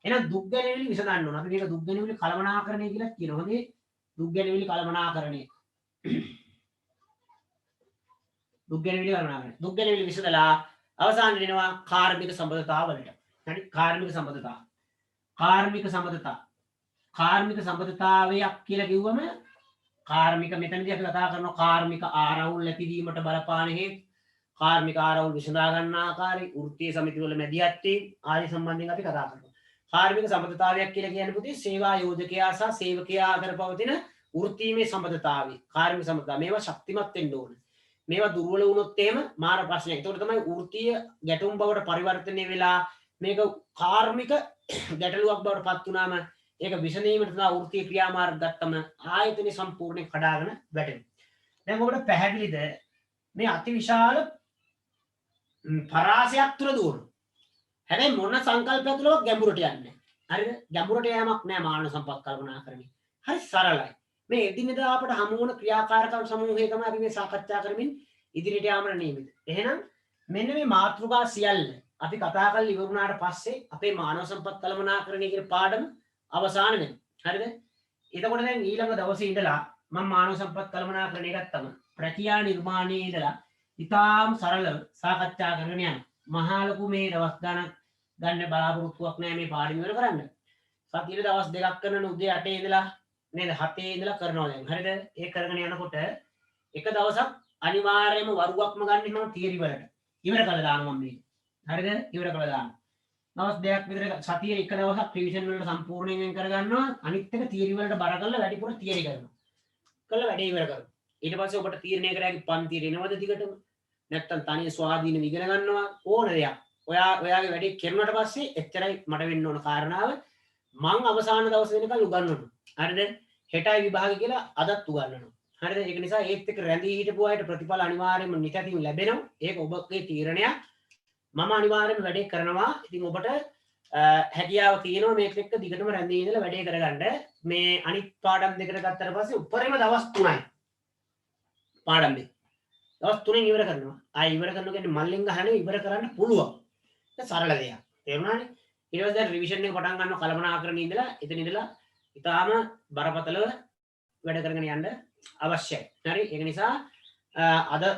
එහෙනම් දුක් ගැනවිලි විසඳන්න ඕන. අපි මේක දුක් ගැනවිලි කළමනාකරණය කියලා කියනවා. හොඳේ දුක් ගැනවිලි කළමනාකරණය. දුක් ගැනවිලි කළමනාකරණය. දුක් ගැනවිලි විසඳලා අවසාන වෙනවා කාර්මික සම්බන්ධතාවලට. හරි? කාර්මික සම්බන්ධතාව. කාර්මික සම්බන්ධතාවයක් කියලා කිව්වම කාර්මික මෙතනදී අපි කතා කරනවා කාර්මික ආරවුල් ලැබීමට බලපාන හේතු, කාර්මික ආරවුල් විසඳා ගන්න ආකාරය, වෘත්තීය සමිතිවල මැදිහත් වීම ආදී සම්බන්ධයෙන් අපි කතා කරනවා. කාර්මික සම්බන්ධතාවයක් කියලා කියන්නේ පුතේ සේවා යෝජකයා සහ සේවකයා අතර පවතින වෘත්තීමේ සම්බන්ධතාවය. කාර්මික සම්බන්ධතාව. මේවා ශක්තිමත් වෙන්න ඕන. මේවා දුර්වල වුණොත් එහෙම මාර ප්‍රශ්නයක්. ඒකට තමයි වෘත්තීය ගැටුම් බවට පරිවර්තනය වෙලා මේක කාර්මික ගැටලුවක් බවට පත් වුණාම ඒක විසඳීමට තමයි වෘත්තීය ක්‍රියාමාර්ග ගත්තම ආයතනේ සම්පූර්ණයෙන් කඩාගෙන වැටෙනවා. දැන් ඔබට පැහැදිලිද මේ අතිවිශාල පරාසයක් තුර දුවන. හැබැයි මොන සංකල්පයක් තුලවත් ගැඹුරට යන්නේ නැහැ. හරිද? ගැඹුරට යෑමක් නැහැ මානව සම්පත් කල්පනා කරමින්. හරි සරලයි. මේ එදිනෙදා අපට හමු වන ක්‍රියාකාරකම් සමූහය තමයි අපි මේ සාකච්ඡා කරමින් ඉදිරියට යාමට නියමිත. එහෙනම් මෙන්න මේ මාතෘකා සියල්ල අපි කතා කරලා ඉවරුනාට පස්සේ අපේ මානව සම්පත් කළමනාකරණය කියන පාඩම අවසන් වෙනවා. හරිද? එතකොට දැන් ඊළඟ දවසේ ඉඳලා මම මානව සම්පත් කළමනාකරණය ගත්තම ප්‍රක්‍රියා නිර්මාණයේ ඉඳලා ඉතාම සරලව සාකච්ඡා කරගෙන යනවා. මහා ලොකු මේ දවස් ගණන් ගන්න බලාපොරොත්තුවක් නැහැ මේ පාඩම ඉවර කරන්න. සතියේ දවස් දෙකක් කරන උදේ 8 ඉඳලා නේද 7 ඉඳලා කරනවා දැන්. හරිද? ඒ කරගෙන යනකොට එක දවසක් අනිවාර්යයෙන්ම වරුවක්ම ගන්න මම තියරි වලට. ඉවර කළා දානවා මම මේක. හරිද? ඉවර කළා දානවා. දවස් දෙකක් විතර සතියේ එක දවසක් රිවිෂන් වලට සම්පූර්ණයෙන් කරගන්නවා. අනිත් එක තියරි වලට බර කරලා වැඩිපුර තියරි කරනවා. කළා වැඩේ ඉවර කරනවා. ඊට පස්සේ ඔබට තීරණය කරගන්න පන්තියේ එනවද දිගටම? නැත්තම් තනිය ස්වාධීනව ඉගෙන ගන්නවා ඕන දෙයක්. ඔයාගේ වැඩේ කරනට පස්සේ එච්චරයි මට වෙන්න ඕන කාරණාව මං අවසාන දවස් වෙනකල් උගන්වනවා. හරිද? හෙටයි විභාගය කියලා අදත් උගන්වනවා. හරිද? ඒක නිසා ඒත් එක්ක රැඳී හිටපු අයට ප්‍රතිඵල අනිවාර්යයෙන්ම නිතැතිව ලැබෙනවා. ඒක ඔබගේ තීරණයක්. මම අනිවාර්යයෙන්ම වැඩේ කරනවා. ඉතින් ඔබට හැකියාව තියෙනවා මේක එක්ක දිගටම රැඳී ඉඳලා වැඩේ කරගන්න. මේ අනිත් පාඩම් දෙකට ගත්තට පස්සේ උඩරිම දවස් 3යි. පාඩම් දෙක. දවස් 3න් ඉවර කරනවා. ආයෙ ඉවර කරනවා කියන්නේ මල්ලෙන් ගහන්නේ ඉවර කරන්න පුළුවන්. ඒක සරල දෙයක්. තේරුණානේ? ඊට පස්සේ දැන් රිවිෂන් එක පටන් ගන්නවා කලමනාකරණේ ඉඳලා එතන ඉඳලා ඉතාලම බරපතලව වැඩ කරගෙන යන්න අවශ්‍යයි. හරි? ඒක නිසා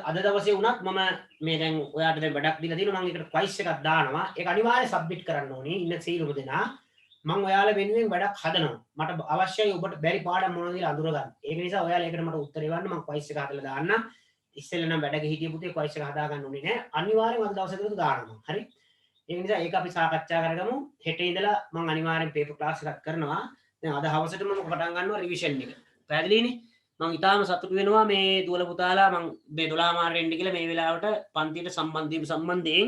අද දවසේ වුණත් මම මේ දැන් ඔයාලට දැන් වැඩක් දීලා තියෙනවා. මම ඒකට ක්වයිස් එකක් දානවා. ඒක අනිවාර්යයෙන් සබ්මිට් කරන්න ඕනේ. ඉන්න සීලුම දෙනා. මම ඔයාලා වෙනුවෙන් වැඩක් හදනවා. මට අවශ්‍යයි ඔබට බැරි පාඩම් මොනවද කියලා අඳුරගන්න. ඒක නිසා ඔයාලා ඒකට මට උත්තර දෙන්න මම ක්වයිස් එක හදලා දාන්නම්. ඉස්සෙල්ලා නම් වැඩක හිටිය පුතේ ක්වයිස් එක හදා ගන්න ඕනේ නෑ. අනිවාර්යයෙන්ම අද දවසේ දෙක දානවා. හරි? ඒක නිසා ඒක අපි සාකච්ඡා කරගමු. හෙට ඉඳලා මම අනිවාර්යෙන් පේපර් ක්ලාස් එකක් කරනවා. දැන් අද හවසට මම පටන් ගන්නවා රිවිෂන් එක. පැහැදිලිනේ? මම ඉතාලම සතුටු වෙනවා මේ දුවල පුතාලා මම මේ 12 මාර එන්න කියලා මේ වෙලාවට පන්තියට සම්බන්ධ වීම සම්බන්ධයෙන්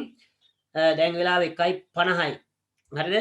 දැන් වෙලාව 1:50යි. හරිද?